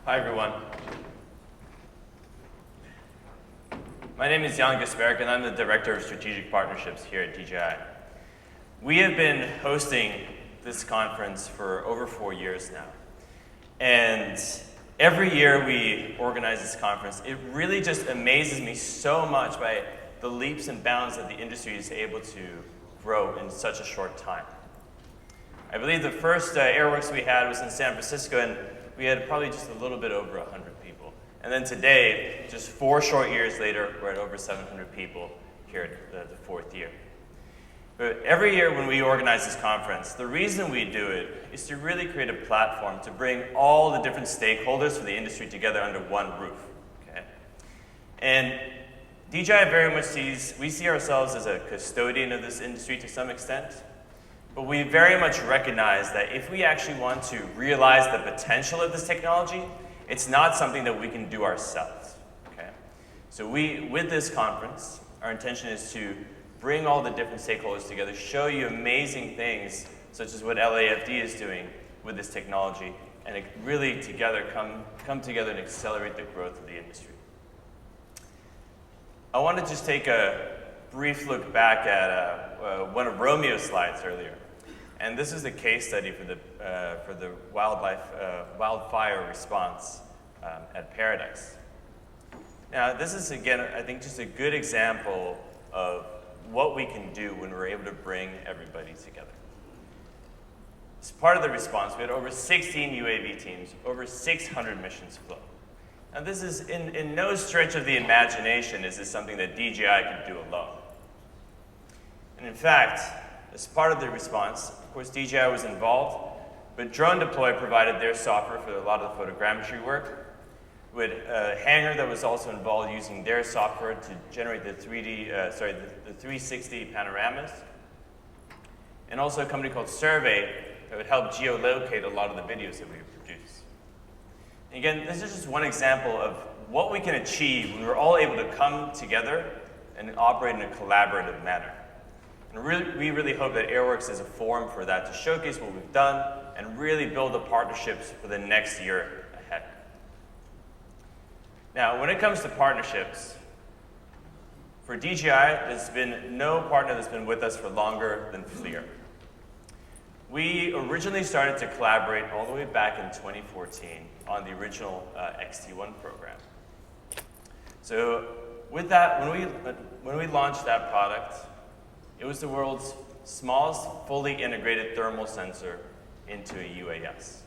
Hi, everyone. My name is Jan Gasperk, and I'm the Director of Strategic Partnerships here at DJI. We have been hosting this conference for over 4 years now. And every year we organize this conference, it really just amazes me so much by the leaps and bounds that the industry is able to grow in such a short time. I believe the first Airworks we had was in San Francisco, and we had probably just a little bit over 100 people. And then today, just 4 short years later, we're at over 700 people here at the 4th year. But every year when we organize this conference, the reason we do it is to really create a platform to bring all the different stakeholders for the industry together under one roof. Okay? And DJI very much we see ourselves as a custodian of this industry to some extent. But we very much recognize that if we actually want to realize the potential of this technology, it's not something that we can do ourselves. Okay? So with this conference, our intention is to bring all the different stakeholders together, show you amazing things, such as what LAFD is doing with this technology, and really together come together and accelerate the growth of the industry. I want to just take a brief look back at one of Romeo's slides earlier. And this is the case study for the wildfire response at Paradise. Now, this is, again, I think just a good example of what we can do when we're able to bring everybody together. As part of the response, we had over 16 UAV teams, over 600 missions flown. Now, this is, in no stretch of the imagination, is this something that DJI could do alone. And in fact, as part of the response, of course, DJI was involved, but DroneDeploy provided their software for a lot of the photogrammetry work. We had a hangar that was also involved using their software to generate the 360 panoramas. And also a company called Survey that would help geolocate a lot of the videos that we produce. And again, this is just one example of what we can achieve when we're all able to come together and operate in a collaborative manner. And we really hope that Airworks is a forum for that, to showcase what we've done and really build the partnerships for the next year ahead. Now, when it comes to partnerships, for DJI, there's been no partner that's been with us for longer than FLIR. We originally started to collaborate all the way back in 2014 on the original XT1 program. So with that, when we launched that product, it was the world's smallest fully integrated thermal sensor into a UAS.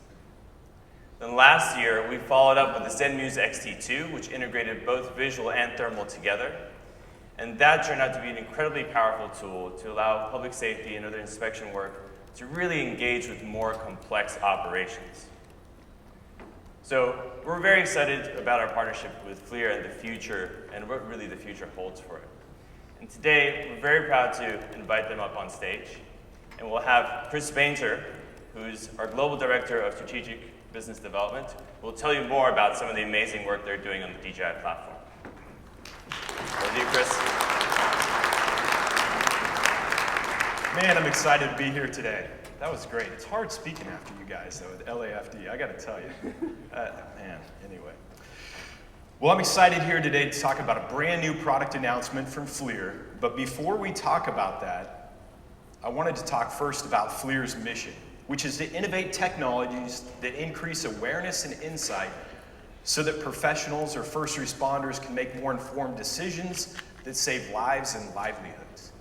Then last year, we followed up with the ZenMuse XT2, which integrated both visual and thermal together. And that turned out to be an incredibly powerful tool to allow public safety and other inspection work to really engage with more complex operations. So we're very excited about our partnership with FLIR and the future, and what really the future holds for it. And today, we're very proud to invite them up on stage. And we'll have Chris Bainter, who's our Global Director of Strategic Business Development, who will tell you more about some of the amazing work they're doing on the DJI platform. Over to you, Chris. Man, I'm excited to be here today. That was great. It's hard speaking after you guys, though, at LAFD, I gotta tell you. Man, anyway. Well, I'm excited here today to talk about a brand new product announcement from FLIR. But before we talk about that, I wanted to talk first about FLIR's mission, which is to innovate technologies that increase awareness and insight so that professionals or first responders can make more informed decisions that save lives and livelihoods.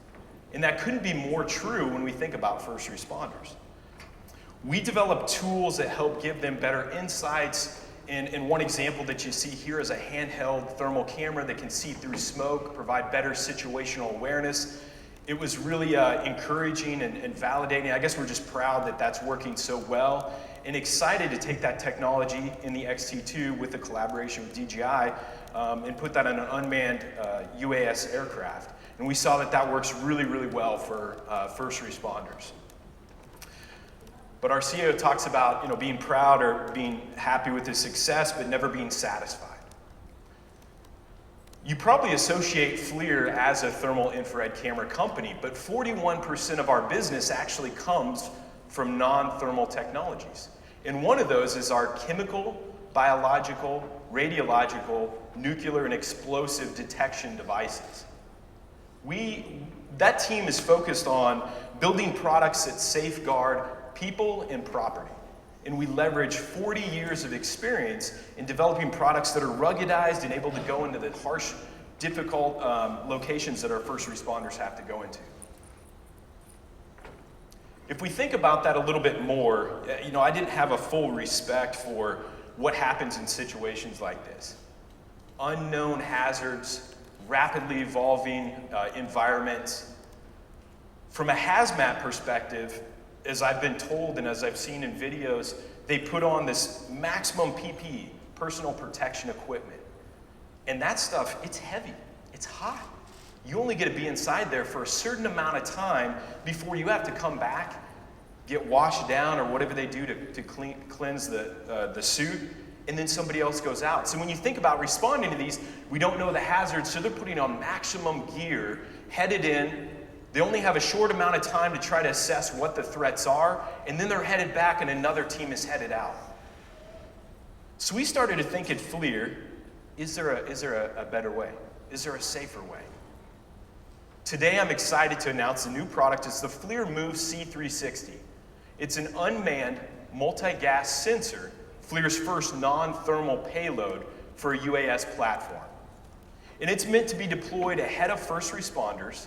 And that couldn't be more true when we think about first responders. We develop tools that help give them better insights. And one example that you see here is a handheld thermal camera that can see through smoke, provide better situational awareness. It was really encouraging and validating. I guess we're just proud that that's working so well and excited to take that technology in the XT2 with the collaboration with DJI and put that on an unmanned UAS aircraft. And we saw that that works really, really well for first responders. But our CEO talks about being proud or being happy with his success, but never being satisfied. You probably associate FLIR as a thermal infrared camera company, but 41% of our business actually comes from non-thermal technologies. And one of those is our chemical, biological, radiological, nuclear, and explosive detection devices. That team is focused on building products that safeguard people and property. And we leverage 40 years of experience in developing products that are ruggedized and able to go into the harsh, difficult locations that our first responders have to go into. If we think about that a little bit more, I didn't have a full respect for what happens in situations like this. Unknown hazards, rapidly evolving environments. From a hazmat perspective, as I've been told and as I've seen in videos, they put on this maximum PPE, personal protection equipment. And that stuff, it's heavy, it's hot. You only get to be inside there for a certain amount of time before you have to come back, get washed down or whatever they do to cleanse the suit, and then somebody else goes out. So when you think about responding to these, we don't know the hazards, so they're putting on maximum gear, headed in. They only have a short amount of time to try to assess what the threats are, and then they're headed back and another team is headed out. So we started to think at FLIR, is there a better way? Is there a safer way? Today I'm excited to announce a new product. It's the FLIR Move C360. It's an unmanned multi-gas sensor, FLIR's first non-thermal payload for a UAS platform. And it's meant to be deployed ahead of first responders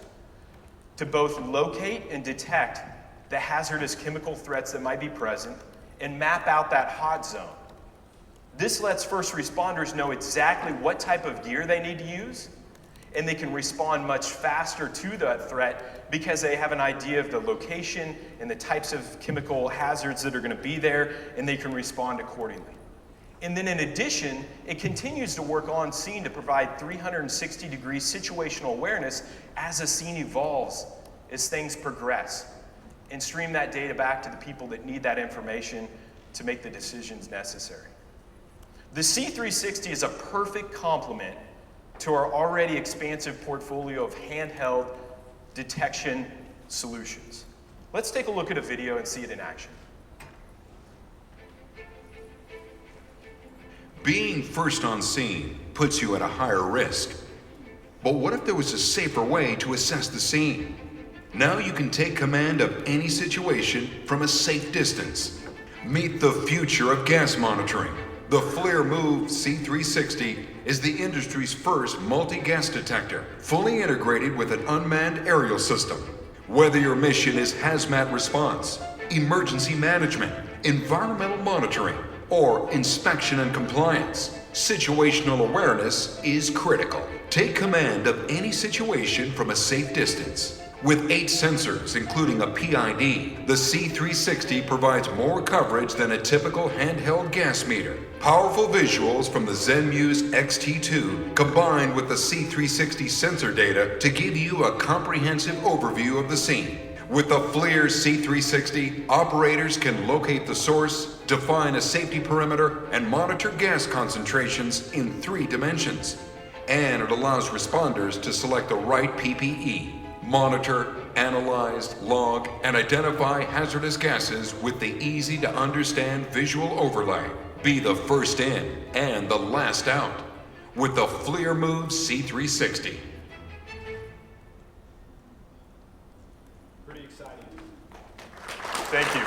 to both locate and detect the hazardous chemical threats that might be present and map out that hot zone. This lets first responders know exactly what type of gear they need to use, and they can respond much faster to that threat because they have an idea of the location and the types of chemical hazards that are going to be there, and they can respond accordingly. And then in addition, it continues to work on scene to provide 360-degree situational awareness as a scene evolves, as things progress, and stream that data back to the people that need that information to make the decisions necessary. The C360 is a perfect complement to our already expansive portfolio of handheld detection solutions. Let's take a look at a video and see it in action. Being first on scene puts you at a higher risk. But what if there was a safer way to assess the scene? Now you can take command of any situation from a safe distance. Meet the future of gas monitoring. The FLIR Move C360 is the industry's first multi-gas detector, fully integrated with an unmanned aerial system. Whether your mission is hazmat response, emergency management, environmental monitoring, or inspection and compliance, situational awareness is critical. Take command of any situation from a safe distance. With 8 sensors, including a PID, the C360 provides more coverage than a typical handheld gas meter. Powerful visuals from the ZenMuse XT2 combined with the C360 sensor data to give you a comprehensive overview of the scene. With the FLIR C360, operators can locate the source, define a safety perimeter, and monitor gas concentrations in 3 dimensions. And it allows responders to select the right PPE, monitor, analyze, log, and identify hazardous gases with the easy-to-understand visual overlay. Be the first in and the last out. with the FLIR Move C360. Pretty exciting. Thank you.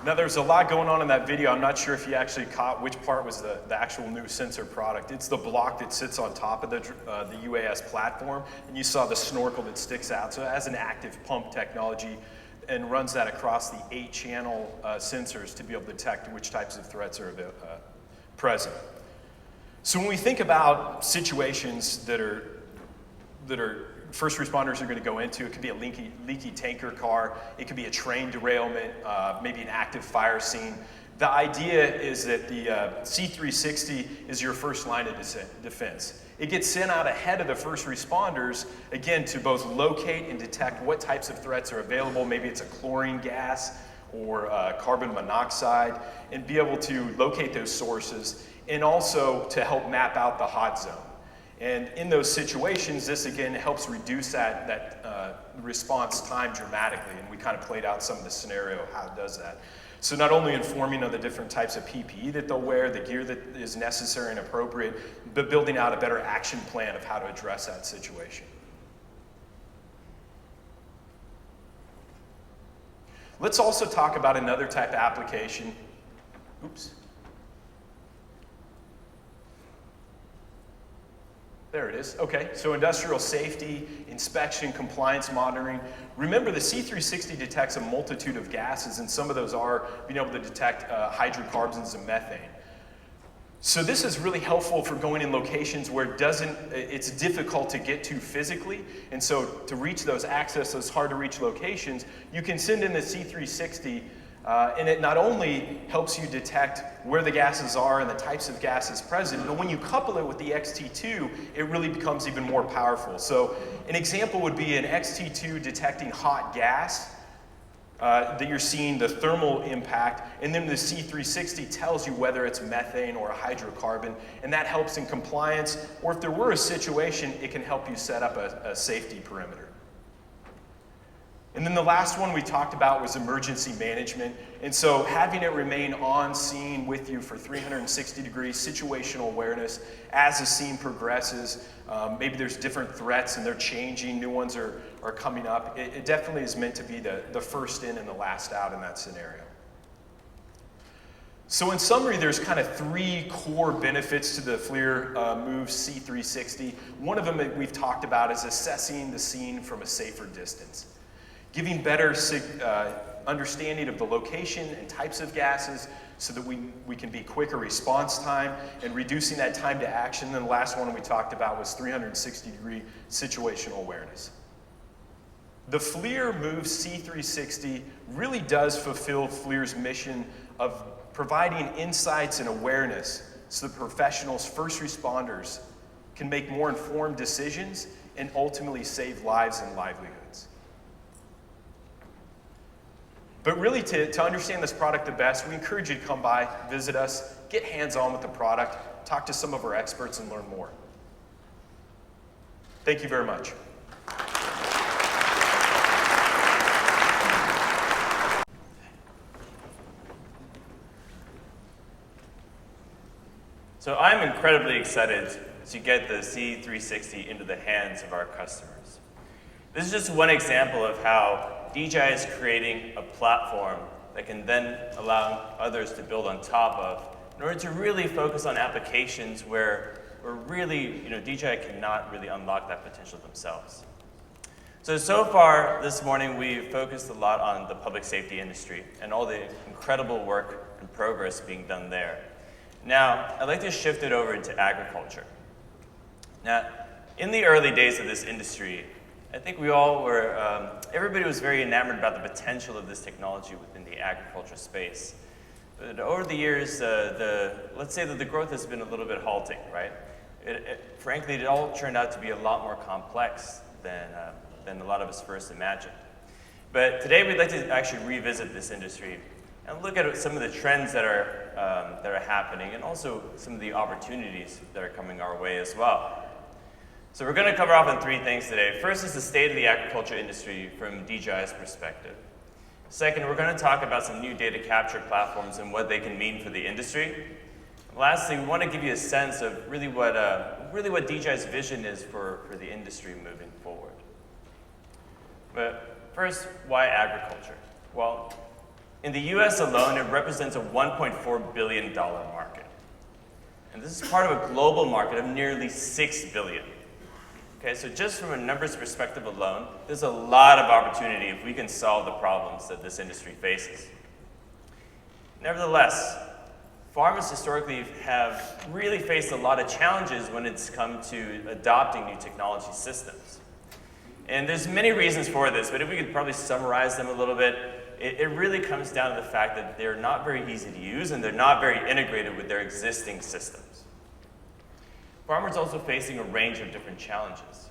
Now there's a lot going on in that video. I'm not sure if you actually caught which part was the actual new sensor product. It's the block that sits on top of the UAS platform, and you saw the snorkel that sticks out. So it has an active pump technology and runs that across the 8-channel sensors to be able to detect which types of threats are present. So when we think about situations that are first responders are going to go into, it could be a leaky tanker car, it could be a train derailment, maybe an active fire scene. The idea is that the C360 is your first line of defense. It gets sent out ahead of the first responders, again, to both locate and detect what types of threats are available. Maybe it's a chlorine gas or carbon monoxide, and be able to locate those sources, and also to help map out the hot zone. And in those situations, this again helps reduce that response time dramatically, and we kind of played out some of the scenario of how it does that. So not only informing of the different types of PPE that they'll wear, the gear that is necessary and appropriate, but building out a better action plan of how to address that situation. Let's also talk about another type of application. Oops. There it is. Okay, so industrial safety, inspection, compliance monitoring. Remember, the C360 detects a multitude of gases, and some of those are being able to detect hydrocarbons and methane. So this is really helpful for going in locations where it's difficult to get to physically, and so to reach access those hard to reach locations, you can send in the C360. And it not only helps you detect where the gases are and the types of gases present, but when you couple it with the XT2, it really becomes even more powerful. So an example would be an XT2 detecting hot gas, that you're seeing the thermal impact, and then the C360 tells you whether it's methane or a hydrocarbon, and that helps in compliance, or if there were a situation, it can help you set up a safety perimeter. And then the last one we talked about was emergency management. And so having it remain on scene with you for 360 degrees situational awareness as the scene progresses. Maybe there's different threats and they're changing, new ones are coming up. It definitely is meant to be the first in and the last out in that scenario. So in summary, there's kind of 3 core benefits to the FLIR Move C360. One of them that we've talked about is assessing the scene from a safer distance. Giving better understanding of the location and types of gases so that we can be quicker response time and reducing that time to action. And the last one we talked about was 360-degree situational awareness. The FLIR Move C360 really does fulfill FLIR's mission of providing insights and awareness so that professionals, first responders, can make more informed decisions and ultimately save lives and livelihoods. But really, to understand this product the best, we encourage you to come by, visit us, get hands-on with the product, talk to some of our experts, and learn more. Thank you very much. So I'm incredibly excited to get the C360 into the hands of our customers. This is just one example of how DJI is creating a platform that can then allow others to build on top of in order to really focus on applications where really, DJI cannot really unlock that potential themselves. So far this morning, we've focused a lot on the public safety industry and all the incredible work and progress being done there. Now, I'd like to shift it over into agriculture. Now, in the early days of this industry, I think we all were, everybody was very enamored about the potential of this technology within the agriculture space. But over the years, let's say that the growth has been a little bit halting, right? Frankly, it all turned out to be a lot more complex than a lot of us first imagined. But today we'd like to actually revisit this industry and look at some of the trends that are happening and also some of the opportunities that are coming our way as well. So we're going to cover off on 3 things today. First is the state of the agriculture industry from DJI's perspective. Second, we're going to talk about some new data capture platforms and what they can mean for the industry. Lastly, we want to give you a sense of really what DJI's vision is for the industry moving forward. But first, why agriculture? Well, in the US alone, it represents a $1.4 billion market. And this is part of a global market of nearly $6 billion. Okay, so just from a numbers perspective alone, there's a lot of opportunity if we can solve the problems that this industry faces. Nevertheless, farmers historically have really faced a lot of challenges when it's come to adopting new technology systems. And there's many reasons for this, but if we could probably summarize them a little bit, it really comes down to the fact that they're not very easy to use and they're not very integrated with their existing systems. Farmers are also facing a range of different challenges.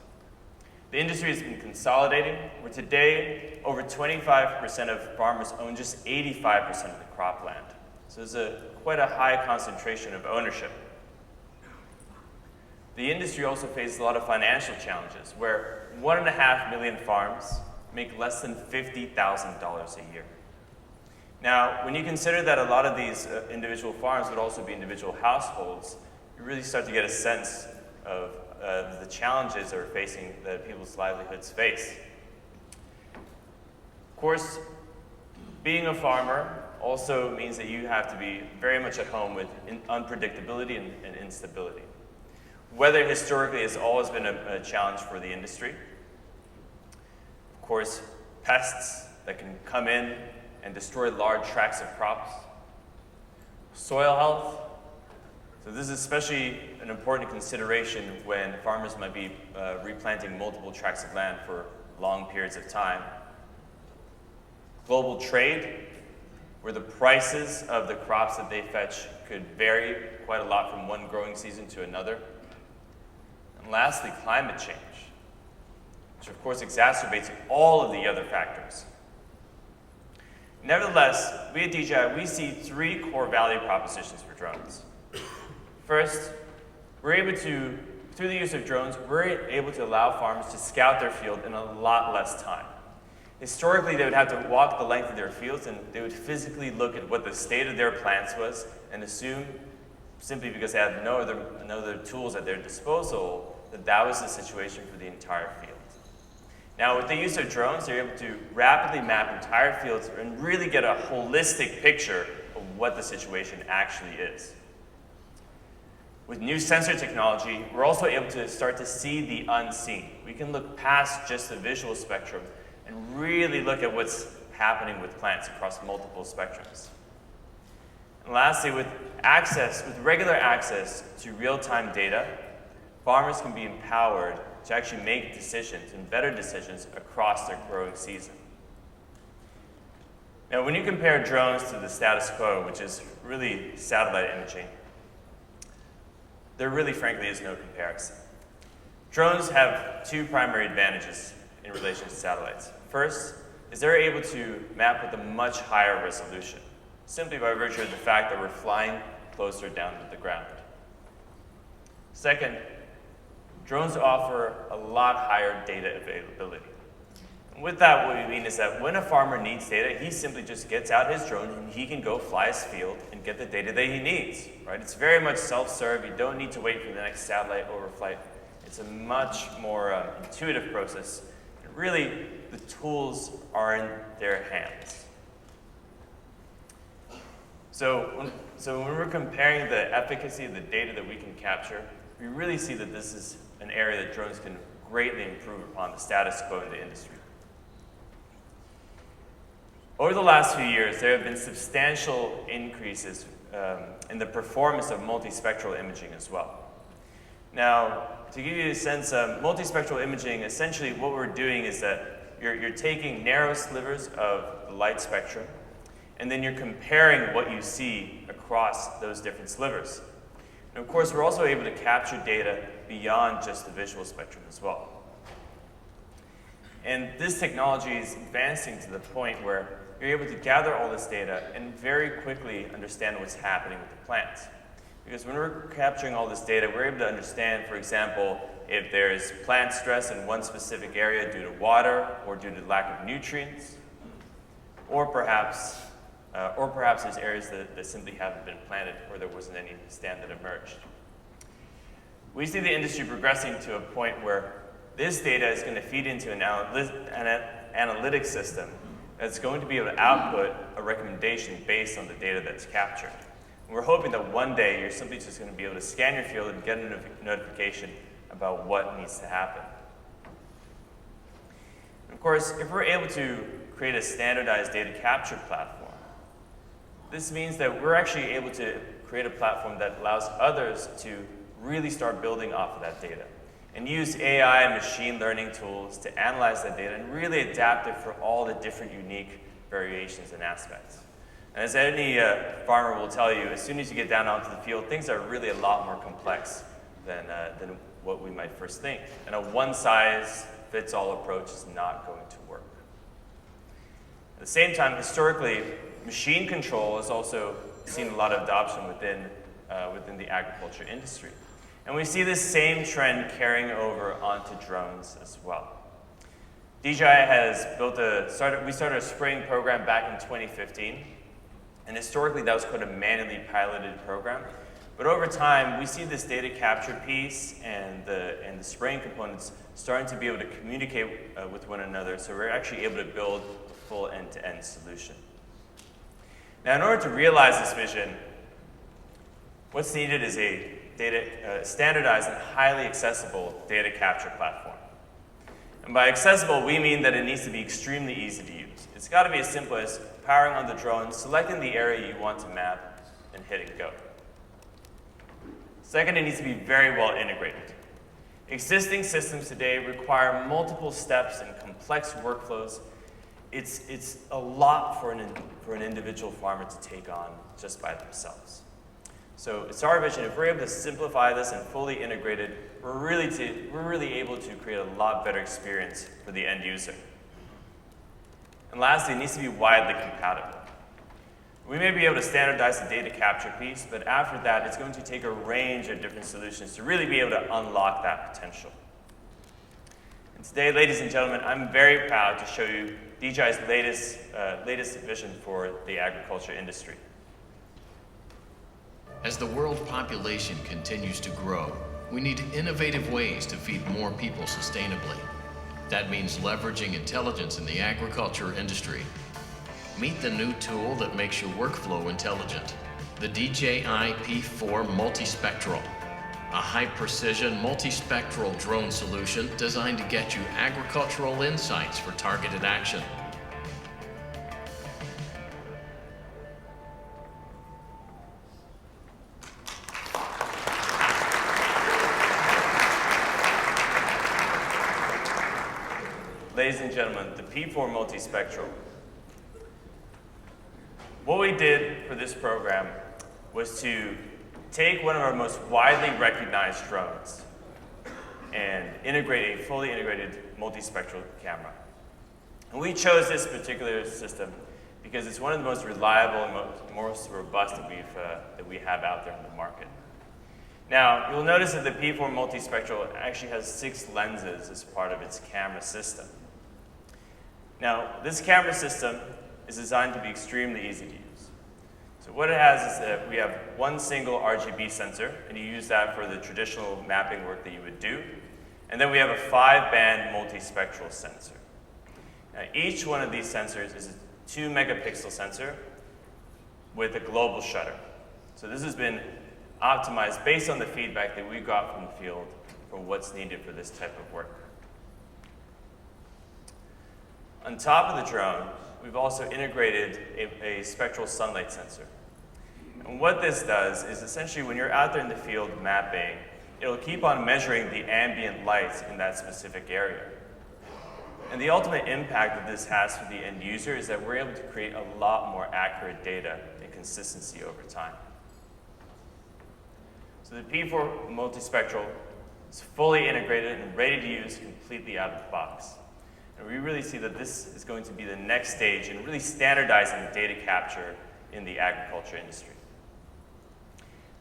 The industry has been consolidating, where today over 25% of farmers own just 85% of the cropland. So there's quite a high concentration of ownership. The industry also faces a lot of financial challenges, where 1.5 million farms make less than $50,000 a year. Now, when you consider that a lot of these individual farms would also be individual households, you really start to get a sense of the challenges that people's livelihoods face. Of course, being a farmer also means that you have to be very much at home with unpredictability and instability. Weather historically has always been a challenge for the industry. Of course, pests that can come in and destroy large tracts of crops. Soil health. So this is especially an important consideration when farmers might be replanting multiple tracts of land for long periods of time. Global trade, where the prices of the crops that they fetch could vary quite a lot from one growing season to another. And lastly, climate change, which of course exacerbates all of the other factors. Nevertheless, we at DJI, we see three core value propositions for drones. First, through the use of drones, we're able to allow farmers to scout their field in a lot less time. Historically, they would have to walk the length of their fields and they would physically look at what the state of their plants was and assume, simply because they had no other tools at their disposal, that was the situation for the entire field. Now, with the use of drones, they're able to rapidly map entire fields and really get a holistic picture of what the situation actually is. With new sensor technology, we're also able to start to see the unseen. We can look past just the visual spectrum and really look at what's happening with plants across multiple spectrums. And lastly, with regular access to real-time data, farmers can be empowered to actually make decisions and better decisions across their growing season. Now, when you compare drones to the status quo, which is really satellite imaging, there really, frankly, is no comparison. Drones have two primary advantages in relation to satellites. First is they're able to map with a much higher resolution, simply by virtue of the fact that we're flying closer down to the ground. Second, drones offer a lot higher data availability. And with that, what we mean is that when a farmer needs data, he simply just gets out his drone and he can go fly his field and get the data that he needs, right? It's very much self-serve. You don't need to wait for the next satellite overflight. It's a much more intuitive process. And really, the tools are in their hands. So when we're comparing the efficacy of the data that we can capture, we really see that this is an area that drones can greatly improve upon the status quo in the industry. Over the last few years, there have been substantial increases in the performance of multispectral imaging as well. Now, to give you a sense of multispectral imaging, essentially what we're doing is that you're taking narrow slivers of the light spectrum, and then you're comparing what you see across those different slivers. And of course, we're also able to capture data beyond just the visual spectrum as well. And this technology is advancing to the point where you're able to gather all this data and very quickly understand what's happening with the plants. Because when we're capturing all this data, we're able to understand, for example, if there's plant stress in one specific area due to water or due to lack of nutrients. or perhaps there's areas that simply haven't been planted or there wasn't any stand that emerged. We see the industry progressing to a point where this data is going to feed into an analytics system that's going to be able to output a recommendation based on the data that's captured. And we're hoping that one day you're simply just going to be able to scan your field and get a notification about what needs to happen. And of course, if we're able to create a standardized data capture platform, this means that we're actually able to create a platform that allows others to really start building off of that data and use AI and machine learning tools to analyze that data and really adapt it for all the different unique variations and aspects. And as any farmer will tell you, as soon as you get down onto the field, things are really a lot more complex than what we might first think. And a one-size-fits-all approach is not going to work. At the same time, historically, machine control has also seen a lot of adoption within the agriculture industry. And we see this same trend carrying over onto drones as well. DJI has we started a spraying program back in 2015. And historically, that was quite a manually piloted program. But over time, we see this data capture piece and the spraying components starting to be able to communicate with one another. So we're actually able to build a full end-to-end solution. Now, in order to realize this vision, what's needed is a standardized and highly accessible data capture platform. And by accessible, we mean that it needs to be extremely easy to use. It's got to be as simple as powering on the drone, selecting the area you want to map, and hitting go. Second, it needs to be very well integrated. Existing systems today require multiple steps and complex workflows. It's a lot for an individual farmer to take on just by themselves. So it's our vision, if we're able to simplify this and fully integrate it, we're really able to create a lot better experience for the end user. And lastly, it needs to be widely compatible. We may be able to standardize the data capture piece, but after that, it's going to take a range of different solutions to really be able to unlock that potential. And today, ladies and gentlemen, I'm very proud to show you DJI's latest vision for the agriculture industry. As the world population continues to grow, we need innovative ways to feed more people sustainably. That means leveraging intelligence in the agriculture industry. Meet the new tool that makes your workflow intelligent, the DJI P4 Multispectral, a high-precision multispectral drone solution designed to get you agricultural insights for targeted action. Ladies and gentlemen, the P4 Multispectral. What we did for this program was to take one of our most widely recognized drones and integrate a fully integrated multispectral camera. And we chose this particular system because it's one of the most reliable and most robust that we have out there in the market. Now, you'll notice that the P4 Multispectral actually has 6 lenses as part of its camera system. Now, this camera system is designed to be extremely easy to use. So what it has is that we have one single RGB sensor, and you use that for the traditional mapping work that you would do. And then we have a 5-band multispectral sensor. Now, each one of these sensors is a 2-megapixel sensor with a global shutter. So this has been optimized based on the feedback that we got from the field for what's needed for this type of work. On top of the drone, we've also integrated a spectral sunlight sensor. And what this does is essentially when you're out there in the field mapping, it'll keep on measuring the ambient lights in that specific area. And the ultimate impact that this has for the end user is that we're able to create a lot more accurate data and consistency over time. So the P4 Multispectral is fully integrated and ready to use completely out of the box. And we really see that this is going to be the next stage in really standardizing data capture in the agriculture industry.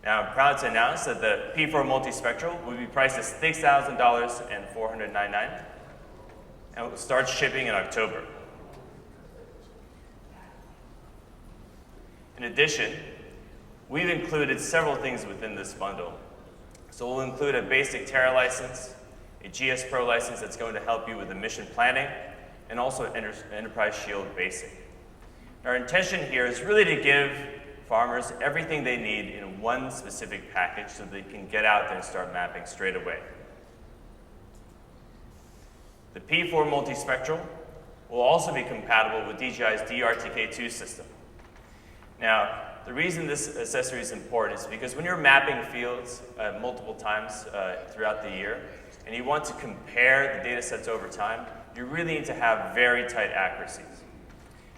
Now, I'm proud to announce that the P4 Multispectral will be priced at $6,499 and will start shipping in October. In addition, we've included several things within this bundle. So we'll include a basic Terra license, a GS Pro license that's going to help you with the mission planning, and also Enterprise Shield Basic. Our intention here is really to give farmers everything they need in one specific package so they can get out there and start mapping straight away. The P4 Multispectral will also be compatible with DJI's DRTK2 system. Now, the reason this accessory is important is because when you're mapping fields multiple times throughout the year, and you want to compare the data sets over time, you really need to have very tight accuracies.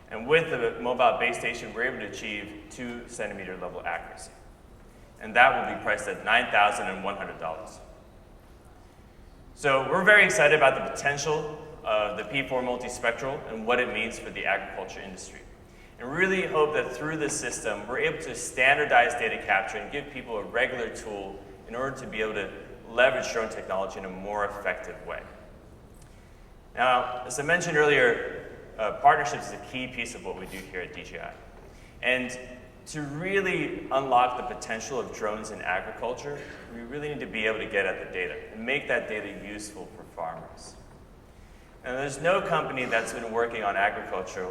And with the mobile base station, we're able to achieve 2 centimeter level accuracy. And that will be priced at $9,100. So we're very excited about the potential of the P4 Multispectral and what it means for the agriculture industry. And really hope that through this system, we're able to standardize data capture and give people a regular tool in order to be able to leverage drone technology in a more effective way. Now, as I mentioned earlier, partnerships is a key piece of what we do here at DJI. And to really unlock the potential of drones in agriculture, we really need to be able to get at the data and make that data useful for farmers. And there's no company that's been working on agriculture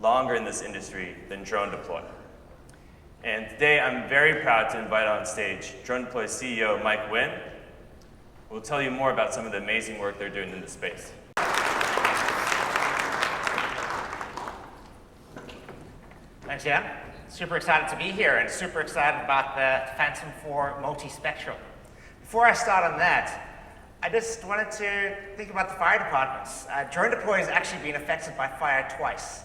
longer in this industry than DroneDeploy. And today I'm very proud to invite on stage DroneDeploy's CEO, Mike Wynn, who will tell you more about some of the amazing work they're doing in this space. Thanks, Jan. Super excited to be here and super excited about the Phantom 4 Multispectral. Before I start on that, I just wanted to think about the fire departments. DroneDeploy has actually been affected by fire twice.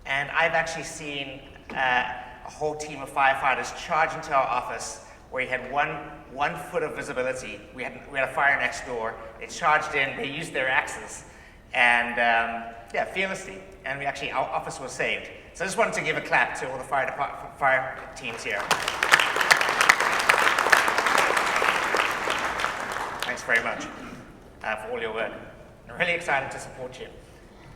And I've actually seen a whole team of firefighters charge into our office where we had one foot of visibility. We had a fire next door. They charged in, they used their axes, and yeah, fearlessly. And our office was saved. So I just wanted to give a clap to all the fire teams here. Thanks very much for all your work. I'm really excited to support you.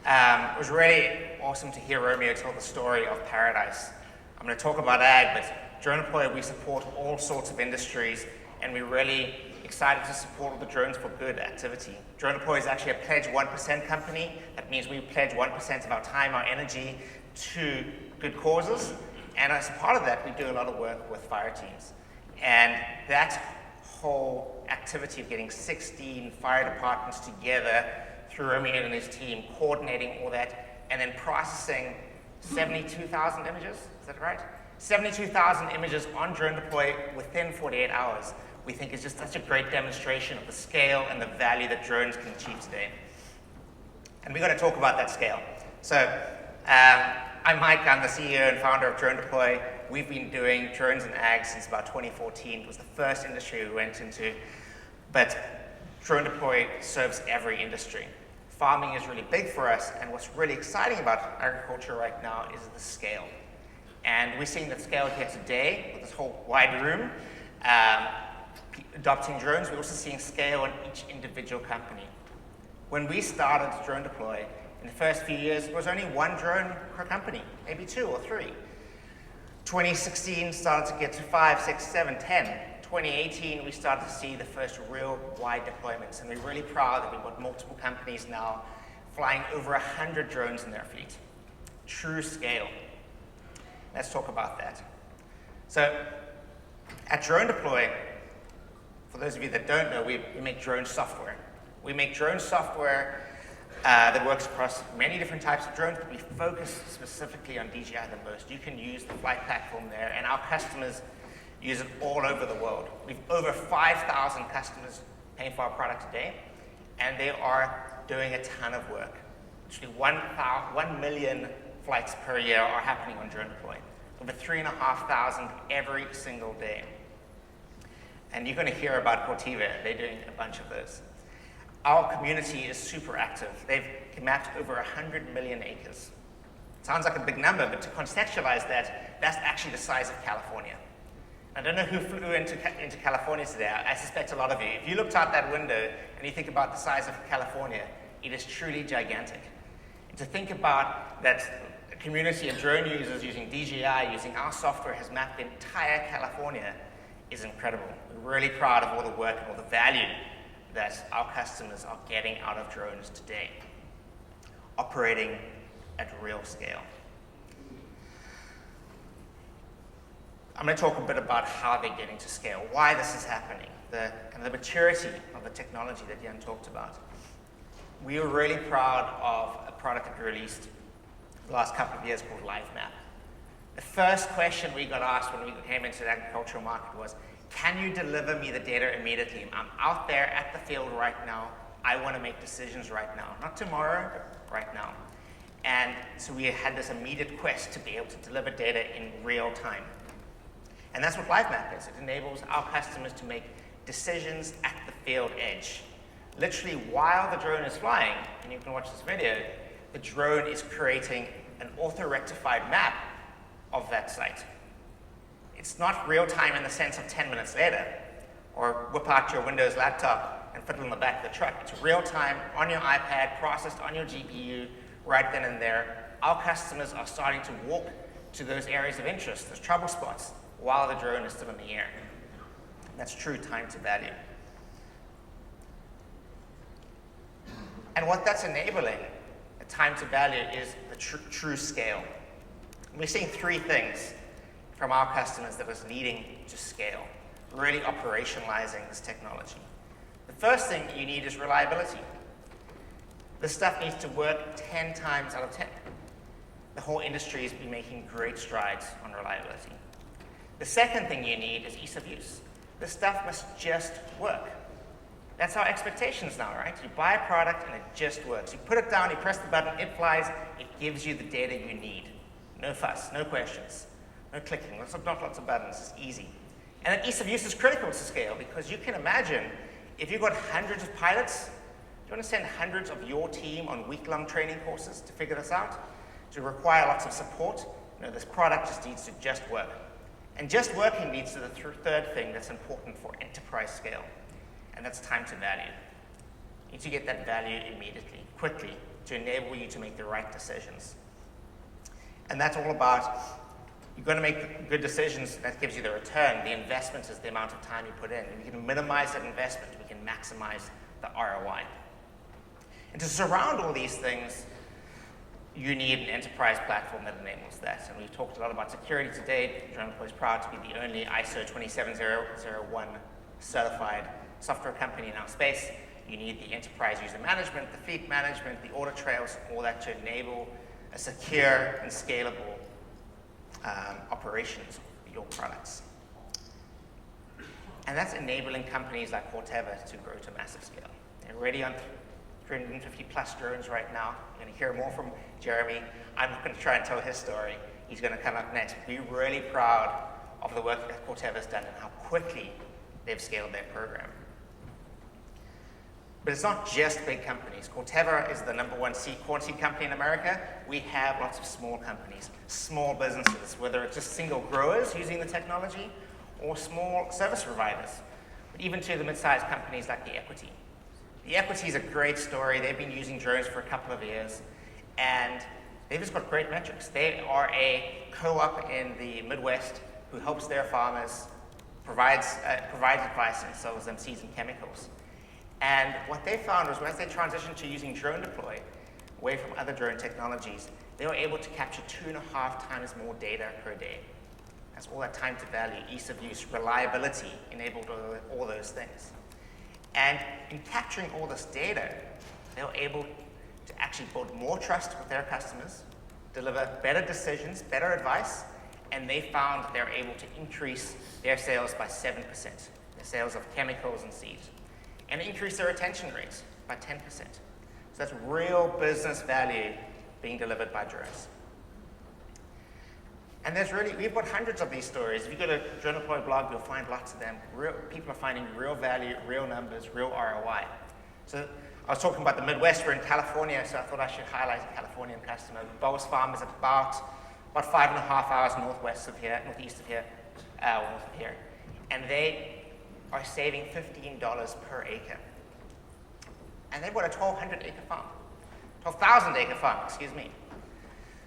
It was really awesome to hear Romeo tell the story of Paradise. I'm going to talk about ag, but DroneDeploy, we support all sorts of industries, and we're really excited to support all the Drones for Good activity. DroneDeploy is actually a Pledge 1% company. That means we pledge 1% of our time, our energy, to good causes. And as a part of that, we do a lot of work with fire teams. And that whole activity of getting 16 fire departments together through Romeo and his team, coordinating all that, and then processing 72,000 images, is that right? 72,000 images on DroneDeploy within 48 hours, we think is just such a great demonstration of the scale and the value that drones can achieve today. And we're going to talk about that scale. So, I'm Mike, I'm the CEO and founder of DroneDeploy. We've been doing drones and ag since about 2014. It was the first industry we went into, but DroneDeploy serves every industry. Farming is really big for us, and what's really exciting about agriculture right now is the scale. And we're seeing that scale here today with this whole wide room, adopting drones. We're also seeing scale in each individual company. When we started DroneDeploy, in the first few years, there was only one drone per company, maybe 2 or 3. 2016 started to get to 5, 6, 7, 10. 2018, we started to see the first real wide deployments, and we're really proud that we've got multiple companies now flying over 100 drones in their fleet. True scale. Let's talk about that. So, at DroneDeploy, for those of you that don't know, we make drone software. We make drone software that works across many different types of drones, but we focus specifically on DJI the most. You can use the flight platform there, and our customers use it all over the world. We've over 5,000 customers paying for our product today, and they are doing a ton of work. Actually, 1 million flights per year are happening on DroneDeploy. Over 3,500 every single day. And you're going to hear about Cortiva. They're doing a bunch of those. Our community is super active. They've mapped over 100 million acres. Sounds like a big number, but to contextualize that, that's actually the size of California. I don't know who flew into California today. I suspect a lot of you. If you looked out that window and you think about the size of California, it is truly gigantic. And to think about that, a community of drone users using DJI, using our software, has mapped the entire California is incredible. We're really proud of all the work and all the value that our customers are getting out of drones today, operating at real scale. I'm going to talk a bit about how they're getting to scale, why this is happening, the maturity of the technology that Jan talked about. We were really proud of a product that we released the last couple of years called LiveMap. The first question we got asked when we came into the agricultural market was, can you deliver me the data immediately? I'm out there at the field right now. I want to make decisions right now. Not tomorrow, but right now. And so we had this immediate quest to be able to deliver data in real time. And that's what LiveMap is. It enables our customers to make decisions at the field edge. Literally, while the drone is flying, and you can watch this video, the drone is creating an auto-rectified map of that site. It's not real time in the sense of 10 minutes later, or whip out your Windows laptop and put it on the back of the truck. It's real time on your iPad, processed on your GPU, right then and there. Our customers are starting to walk to those areas of interest, those trouble spots, while the drone is still in the air. That's true time to value. And what that's enabling, the time to value, is the true scale. We're seeing three things from our customers that is leading to scale, really operationalizing this technology. The first thing you need is reliability. This stuff needs to work 10 times out of 10. The whole industry has been making great strides on reliability. The second thing you need is ease of use. This stuff must just work. That's our expectations now, right? You buy a product and it just works. You put it down, you press the button, it flies, it gives you the data you need. No fuss, no questions, no clicking, not lots of buttons, it's easy. And that ease of use is critical to scale, because you can imagine if you've got hundreds of pilots, do you want to send hundreds of your team on week-long training courses to figure this out? To require lots of support? No, this product just needs to just work. And just working leads to the third thing that's important for enterprise scale, and that's time to value. You need to get that value immediately, quickly, to enable you to make the right decisions. And that's all about, you're going to make good decisions, that gives you the return. The investment is the amount of time you put in. If we can minimize that investment, we can maximize the ROI. And to surround all these things, you need an enterprise platform that enables that. And we've talked a lot about security today. DroneDJ is proud to be the only ISO 27001 certified software company in our space. You need the enterprise user management, the fleet management, the audit trails, all that to enable a secure and scalable operations of your products. And that's enabling companies like Corteva to grow to massive scale. They're already on 350 plus drones right now. You're going to hear more from Jeremy. I'm not going to try and tell his story. He's going to come up next. We're really proud of the work that Corteva has done and how quickly they've scaled their program. But it's not just big companies. Corteva is the #1 seed corn seed company in America. We have lots of small companies, small businesses, whether it's just single growers using the technology or small service providers, but even to the mid-sized companies like The Equity. The Equity is a great story. They've been using drones for a couple of years, and they've just got great metrics. They are a co-op in the Midwest who helps their farmers, provides advice and sells them seeds and chemicals. And what they found was as they transitioned to using DroneDeploy, away from other drone technologies, they were able to capture 2.5 times more data per day. That's all that time to value, ease of use, reliability enabled all those things. And in capturing all this data, they were able to actually build more trust with their customers, deliver better decisions, better advice, and they found that they were able to increase their sales by 7%, the sales of chemicals and seeds, and increase their retention rates by 10%. So that's real business value being delivered by drones. And we've got hundreds of these stories. If you go to DroneDeploy blog, you'll find lots of them. People are finding real value, real numbers, real ROI. So I was talking about the Midwest. We're in California, so I thought I should highlight a Californian customer. Bowles Farm is about 5.5 hours northeast of here, north of here. And they are saving $15 per acre. And they've got a 1,200 acre farm. 12,000 acre farm, excuse me.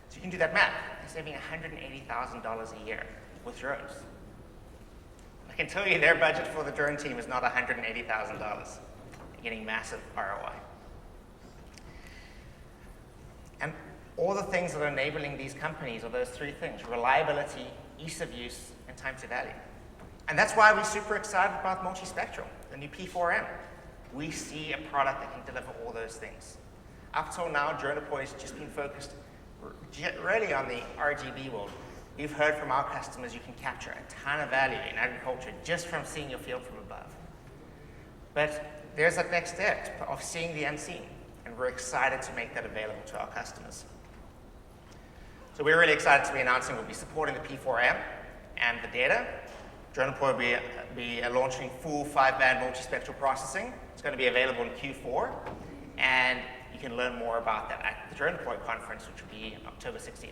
So you can do that math. They're saving $180,000 a year with drones. I can tell you their budget for the drone team is not $180,000. They're getting massive ROI. And all the things that are enabling these companies are those three things: reliability, ease of use, and time to value. And that's why we're super excited about Multispectral, the new P4M. We see a product that can deliver all those things. Up till now, DroneDeploy has just been focused really on the RGB world. We've heard from our customers you can capture a ton of value in agriculture just from seeing your field from above. But there's that next step of seeing the unseen, and we're excited to make that available to our customers. So we're really excited to be announcing we'll be supporting the P4M and the data. DroneDeploy will be launching full 5-band multispectral processing. It's going to be available in Q4, and you can learn more about that at the DroneDeploy conference, which will be October 16th.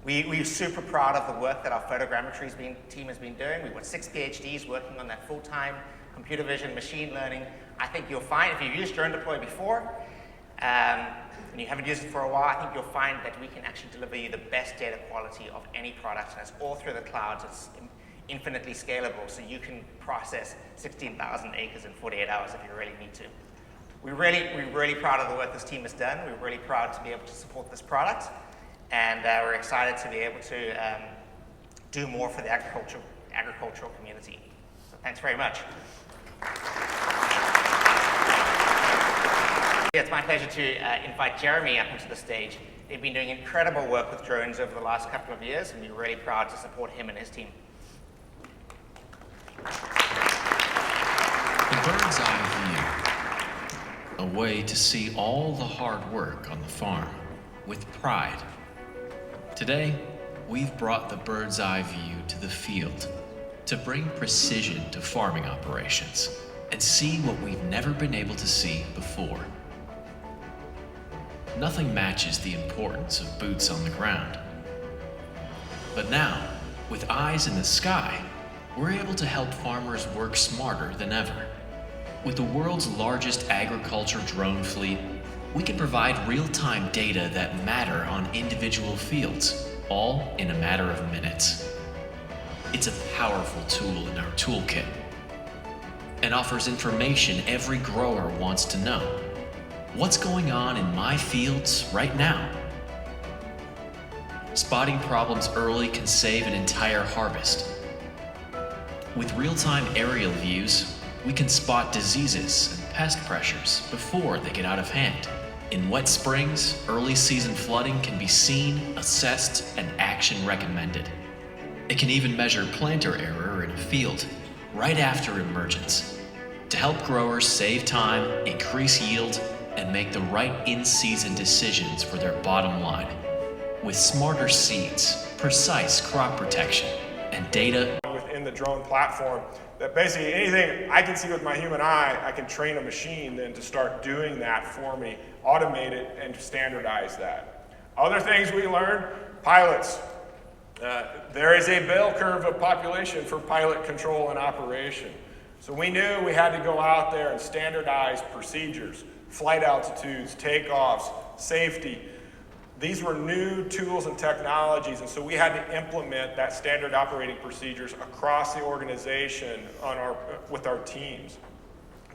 We're super proud of the work that our photogrammetry team has been doing. We've got 6 PhDs working on that full-time, computer vision, machine learning. I think you'll find, if you've used DroneDeploy before, and you haven't used it for a while, I think you'll find that we can actually deliver you the best data quality of any product, and it's all through the clouds. It's infinitely scalable, so you can process 16,000 acres in 48 hours if you really need to. We're really proud of the work this team has done. We're really proud to be able to support this product, and we're excited to be able to do more for the agricultural community. So thanks very much. It's my pleasure to invite Jeremy up onto the stage. They've been doing incredible work with drones over the last couple of years, and we're really proud to support him and his team. The bird's eye view, a way to see all the hard work on the farm with pride. Today, we've brought the bird's eye view to the field to bring precision to farming operations and see what we've never been able to see before. Nothing matches the importance of boots on the ground. But now, with eyes in the sky, we're able to help farmers work smarter than ever. With the world's largest agriculture drone fleet, we can provide real-time data that matter on individual fields, all in a matter of minutes. It's a powerful tool in our toolkit and offers information every grower wants to know. What's going on in my fields right now? Spotting problems early can save an entire harvest. With real-time aerial views, we can spot diseases and pest pressures before they get out of hand. In wet springs, early season flooding can be seen, assessed, and action recommended. It can even measure planter error in a field right after emergence to help growers save time, increase yield, and make the right in-season decisions for their bottom line. With smarter seeds, precise crop protection, and data within the drone platform, that basically anything I can see with my human eye, I can train a machine then to start doing that for me, automate it, and standardize that. Other things we learned, pilots. There is a bell curve of population for pilot control and operation. So we knew we had to go out there and standardize procedures, flight altitudes, takeoffs, safety. These were new tools and technologies, and so we had to implement that standard operating procedures across the organization with our teams.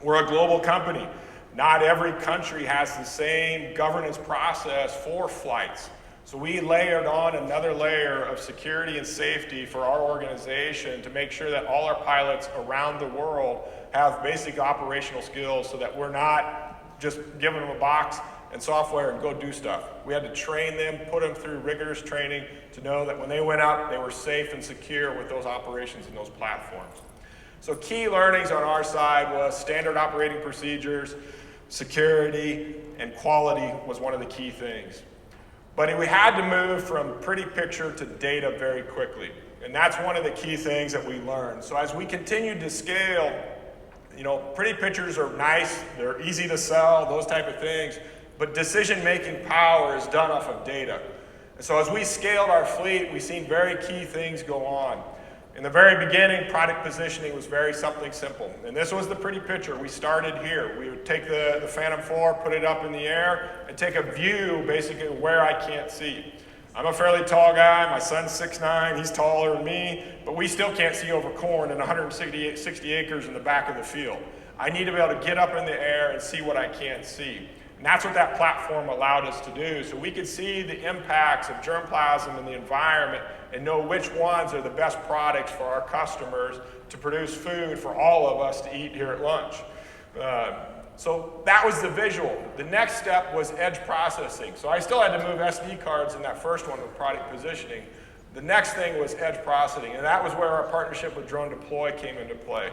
We're a global company. Not every country has the same governance process for flights. So we layered on another layer of security and safety for our organization to make sure that all our pilots around the world have basic operational skills so that we're not just giving them a box and software and go do stuff. We had to train them, put them through rigorous training to know that when they went out, they were safe and secure with those operations and those platforms. So key learnings on our side was standard operating procedures, security, and quality was one of the key things. But we had to move from pretty picture to data very quickly. And that's one of the key things that we learned. So as we continued to scale, pretty pictures are nice, they're easy to sell, those type of things, but decision-making power is done off of data. And so as we scaled our fleet, we've seen very key things go on. In the very beginning, product positioning was very something simple. And this was the pretty picture. We started here. We would take the Phantom 4, put it up in the air, and take a view basically where I can't see. I'm a fairly tall guy. My son's 6'9", he's taller than me, but we still can't see over corn in 160 acres in the back of the field. I need to be able to get up in the air and see what I can't see. And that's what that platform allowed us to do. So we could see the impacts of germplasm in the environment and know which ones are the best products for our customers to produce food for all of us to eat here at lunch. So that was the visual. The next step was edge processing. So I still had to move SD cards in that first one with product positioning. The next thing was edge processing, and that was where our partnership with DroneDeploy came into play.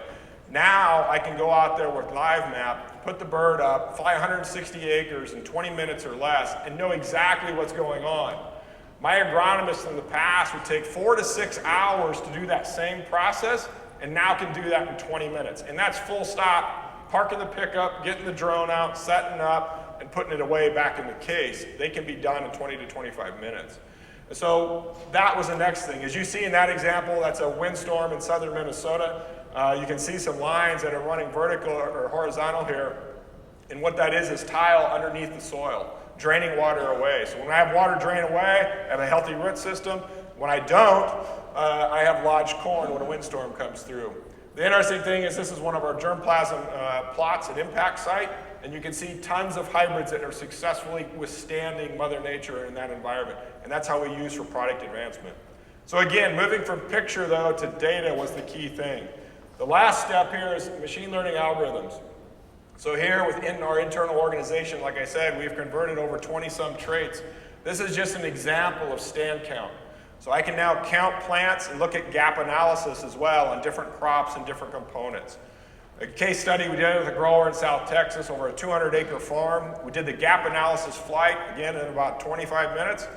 Now I can go out there with LiveMap, put the bird up, fly 160 acres in 20 minutes or less, and know exactly what's going on. My agronomists in the past would take 4 to 6 hours to do that same process, and now can do that in 20 minutes. And that's full stop. Parking the pickup, getting the drone out, setting up, and putting it away back in the case. They can be done in 20 to 25 minutes. And so that was the next thing. As you see in that example, that's a windstorm in southern Minnesota. You can see some lines that are running vertical or horizontal here. And what that is tile underneath the soil, draining water away. So when I have water drain away, I have a healthy root system. When I don't, I have lodged corn when a windstorm comes through. The interesting thing is this is one of our germplasm plots at impact site, and you can see tons of hybrids that are successfully withstanding Mother Nature in that environment, and that's how we use for product advancement. So again, moving from picture though to data was the key thing. The last step here is machine learning algorithms. So here within our internal organization, like I said, we've converted over 20-some traits. This is just an example of stand count. So I can now count plants and look at gap analysis as well on different crops and different components. A case study we did with a grower in South Texas over a 200-acre farm. We did the gap analysis flight, again, in about 25 minutes.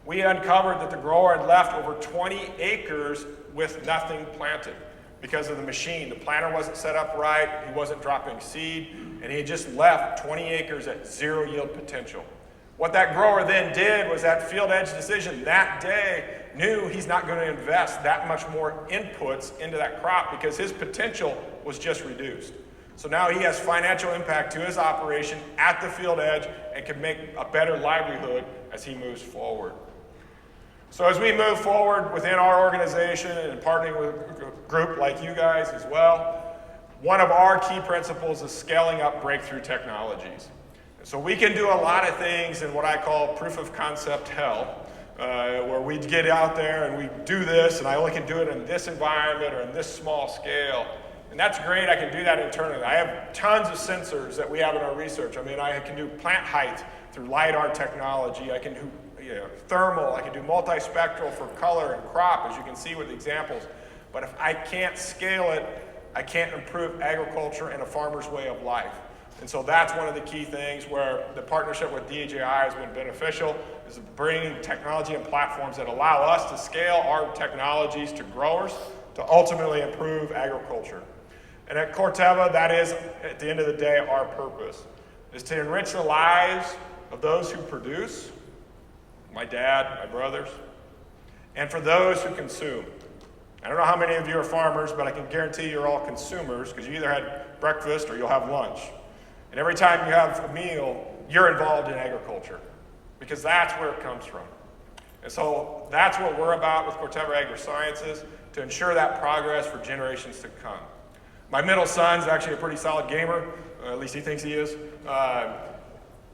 We uncovered that the grower had left over 20 acres with nothing planted because of the machine. The planter wasn't set up right, he wasn't dropping seed, and he had just left 20 acres at 0 yield potential. What that grower then did was that field edge decision that day knew he's not going to invest that much more inputs into that crop because his potential was just reduced. So now he has financial impact to his operation at the field edge and can make a better livelihood as he moves forward. So as we move forward within our organization and partnering with a group like you guys as well, one of our key principles is scaling up breakthrough technologies. So we can do a lot of things in what I call proof of concept hell, where we get out there and we do this, and I only can do it in this environment or in this small scale. And that's great, I can do that internally. I have tons of sensors that we have in our research. I mean, I can do plant height through LiDAR technology. I can do thermal, I can do multispectral for color and crop, as you can see with the examples. But if I can't scale it, I can't improve agriculture and a farmer's way of life. And so that's one of the key things where the partnership with DJI has been beneficial, is bringing technology and platforms that allow us to scale our technologies to growers to ultimately improve agriculture. And at Corteva, that is, at the end of the day, our purpose, is to enrich the lives of those who produce, my dad, my brothers, and for those who consume. I don't know how many of you are farmers, but I can guarantee you're all consumers because you either had breakfast or you'll have lunch. And every time you have a meal, you're involved in agriculture because that's where it comes from. And so that's what we're about with Corteva Agrisciences, to ensure that progress for generations to come. My middle son's actually a pretty solid gamer, at least he thinks he is.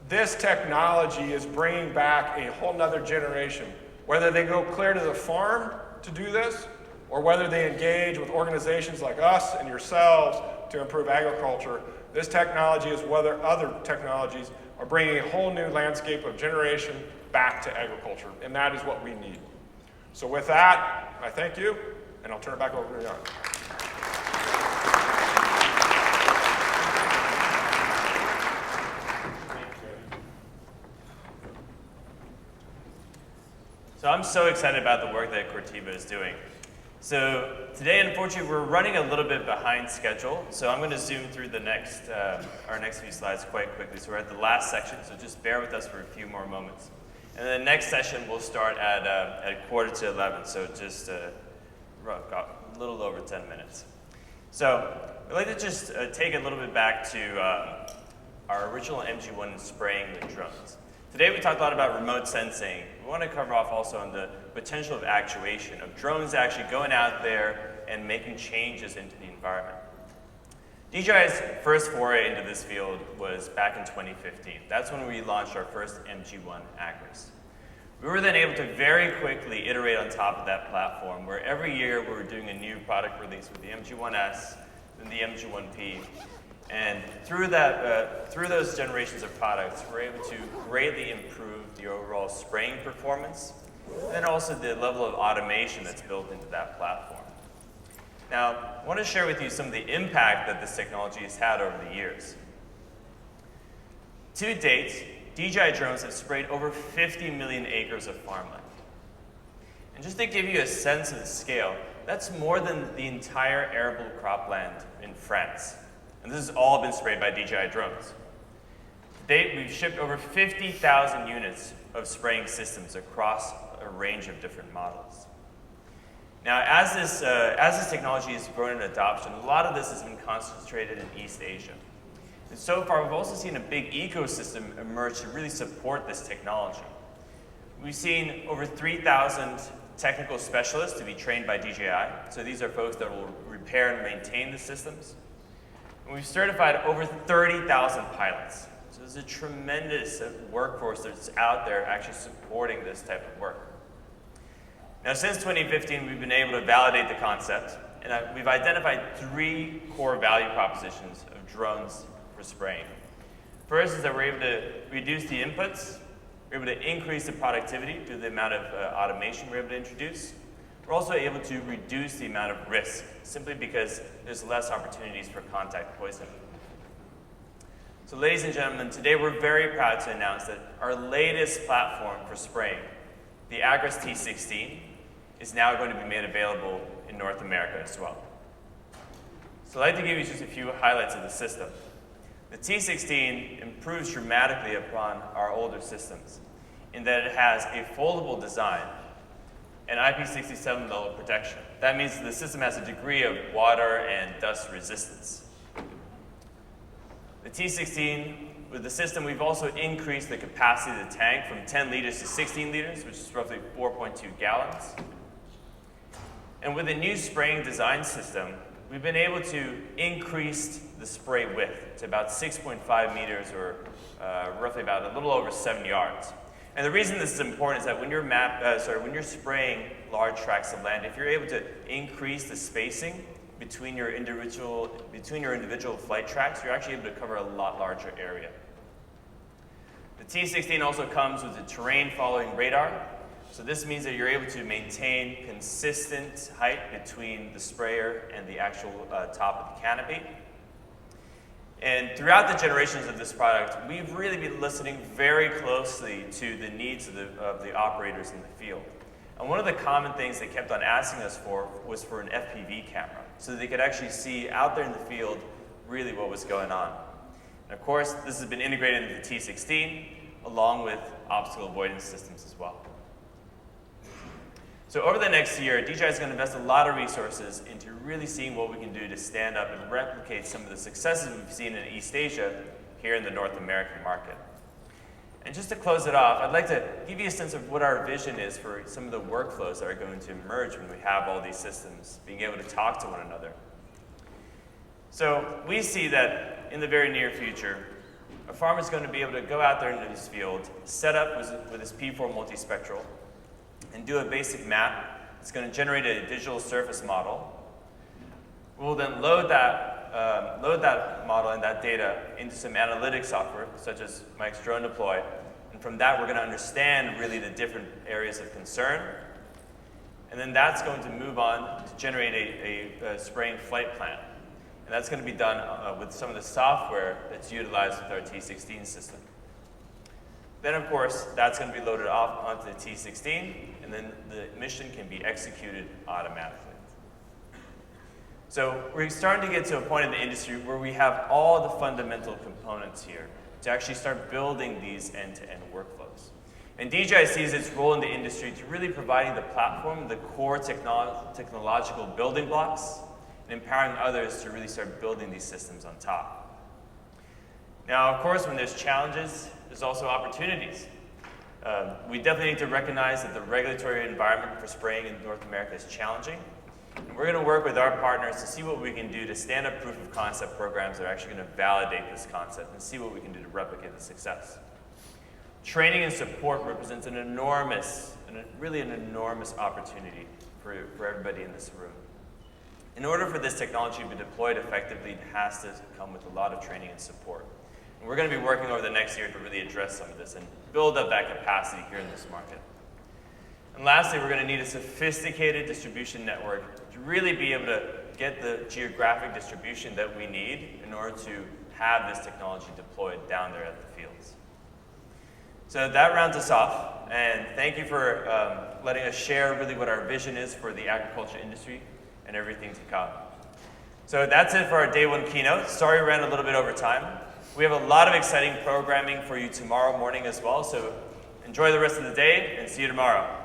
This technology is bringing back a whole nother generation, whether they go clear to the farm to do this, or whether they engage with organizations like us and yourselves to improve agriculture. This technology is whether other technologies are bringing a whole new landscape of generation back to agriculture, and that is what we need. So with that, I thank you, and I'll turn it back over to Jan. So I'm so excited about the work that Corteva is doing. So today, unfortunately, we're running a little bit behind schedule. So I'm going to zoom through the our next few slides quite quickly. So we're at the last section, so just bear with us for a few more moments. And then the next session will start at 10:45. So just a little over 10 minutes. So I'd like to just take a little bit back to our original MG1 spraying the drones. Today we talked a lot about remote sensing. We want to cover off also on the potential of actuation, of drones actually going out there and making changes into the environment. DJI's first foray into this field was back in 2015. That's when we launched our first MG1 Argas. We were then able to very quickly iterate on top of that platform, where every year we were doing a new product release with the MG1S and the MG1P. And through those generations of products, we're able to greatly improve the overall spraying performance, and also the level of automation that's built into that platform. Now, I want to share with you some of the impact that this technology has had over the years. To date, DJI drones have sprayed over 50 million acres of farmland. And just to give you a sense of the scale, that's more than the entire arable cropland in France. And this has all been sprayed by DJI drones. To date, we've shipped over 50,000 units of spraying systems across a range of different models. Now, as this technology has grown in adoption, a lot of this has been concentrated in East Asia. And so far, we've also seen a big ecosystem emerge to really support this technology. We've seen over 3,000 technical specialists to be trained by DJI. So these are folks that will repair and maintain the systems. And we've certified over 30,000 pilots. So there's a tremendous workforce that's out there actually supporting this type of work. Now, since 2015, we've been able to validate the concept, and we've identified 3 core value propositions of drones for spraying. First is that we're able to reduce the inputs, we're able to increase the productivity through the amount of automation we're able to introduce. We're also able to reduce the amount of risk, simply because there's less opportunities for contact poisoning. So ladies and gentlemen, today we're very proud to announce that our latest platform for spraying, the Argas T16, is now going to be made available in North America as well. So I'd like to give you just a few highlights of the system. The T16 improves dramatically upon our older systems in that it has a foldable design and IP67 level protection. That means the system has a degree of water and dust resistance. The T16, with the system, we've also increased the capacity of the tank from 10 liters to 16 liters, which is roughly 4.2 gallons. And with the new spraying design system, we've been able to increase the spray width to about 6.5 meters, or roughly about a little over 7 yards. And the reason this is important is that when you're spraying large tracts of land, if you're able to increase the spacing between your individual flight tracks, you're actually able to cover a lot larger area. The T16 also comes with a terrain following radar. So this means that you're able to maintain consistent height between the sprayer and the actual top of the canopy. And throughout the generations of this product, we've really been listening very closely to the needs of the operators in the field. And one of the common things they kept on asking us for was for an FPV camera, so that they could actually see out there in the field really what was going on. And of course, this has been integrated into the T16, along with obstacle avoidance systems as well. So over the next year, DJI is going to invest a lot of resources into really seeing what we can do to stand up and replicate some of the successes we've seen in East Asia here in the North American market. And just to close it off, I'd like to give you a sense of what our vision is for some of the workflows that are going to emerge when we have all these systems being able to talk to one another. So we see that in the very near future, a farmer is going to be able to go out there into his field, set up with his P4 multispectral, and do a basic map. It's going to generate a digital surface model. We'll then load that model and that data into some analytics software, such as Mike's DroneDeploy. And from that, we're going to understand really the different areas of concern. And then that's going to move on to generate a spraying flight plan. And that's going to be done with some of the software that's utilized with our T16 system. Then, of course, that's going to be loaded off onto the T16, and then the mission can be executed automatically. So we're starting to get to a point in the industry where we have all the fundamental components here to actually start building these end-to-end workflows. And DJI sees its role in the industry to really providing the platform, the core technological building blocks, and empowering others to really start building these systems on top. Now, of course, when there's challenges, there's also opportunities. We definitely need to recognize that the regulatory environment for spraying in North America is challenging. And we're going to work with our partners to see what we can do to stand up proof of concept programs that are actually going to validate this concept and see what we can do to replicate the success. Training and support represents an enormous, really an enormous opportunity for everybody in this room. In order for this technology to be deployed effectively, it has to come with a lot of training and support. And we're going to be working over the next year to really address some of this and build up that capacity here in this market. And lastly, we're going to need a sophisticated distribution network to really be able to get the geographic distribution that we need in order to have this technology deployed down there at the fields. So that rounds us off, and thank you for letting us share really what our vision is for the agriculture industry and everything to come. So that's it for our day one keynote. Sorry we ran a little bit over time. We have a lot of exciting programming for you tomorrow morning as well, so enjoy the rest of the day and see you tomorrow.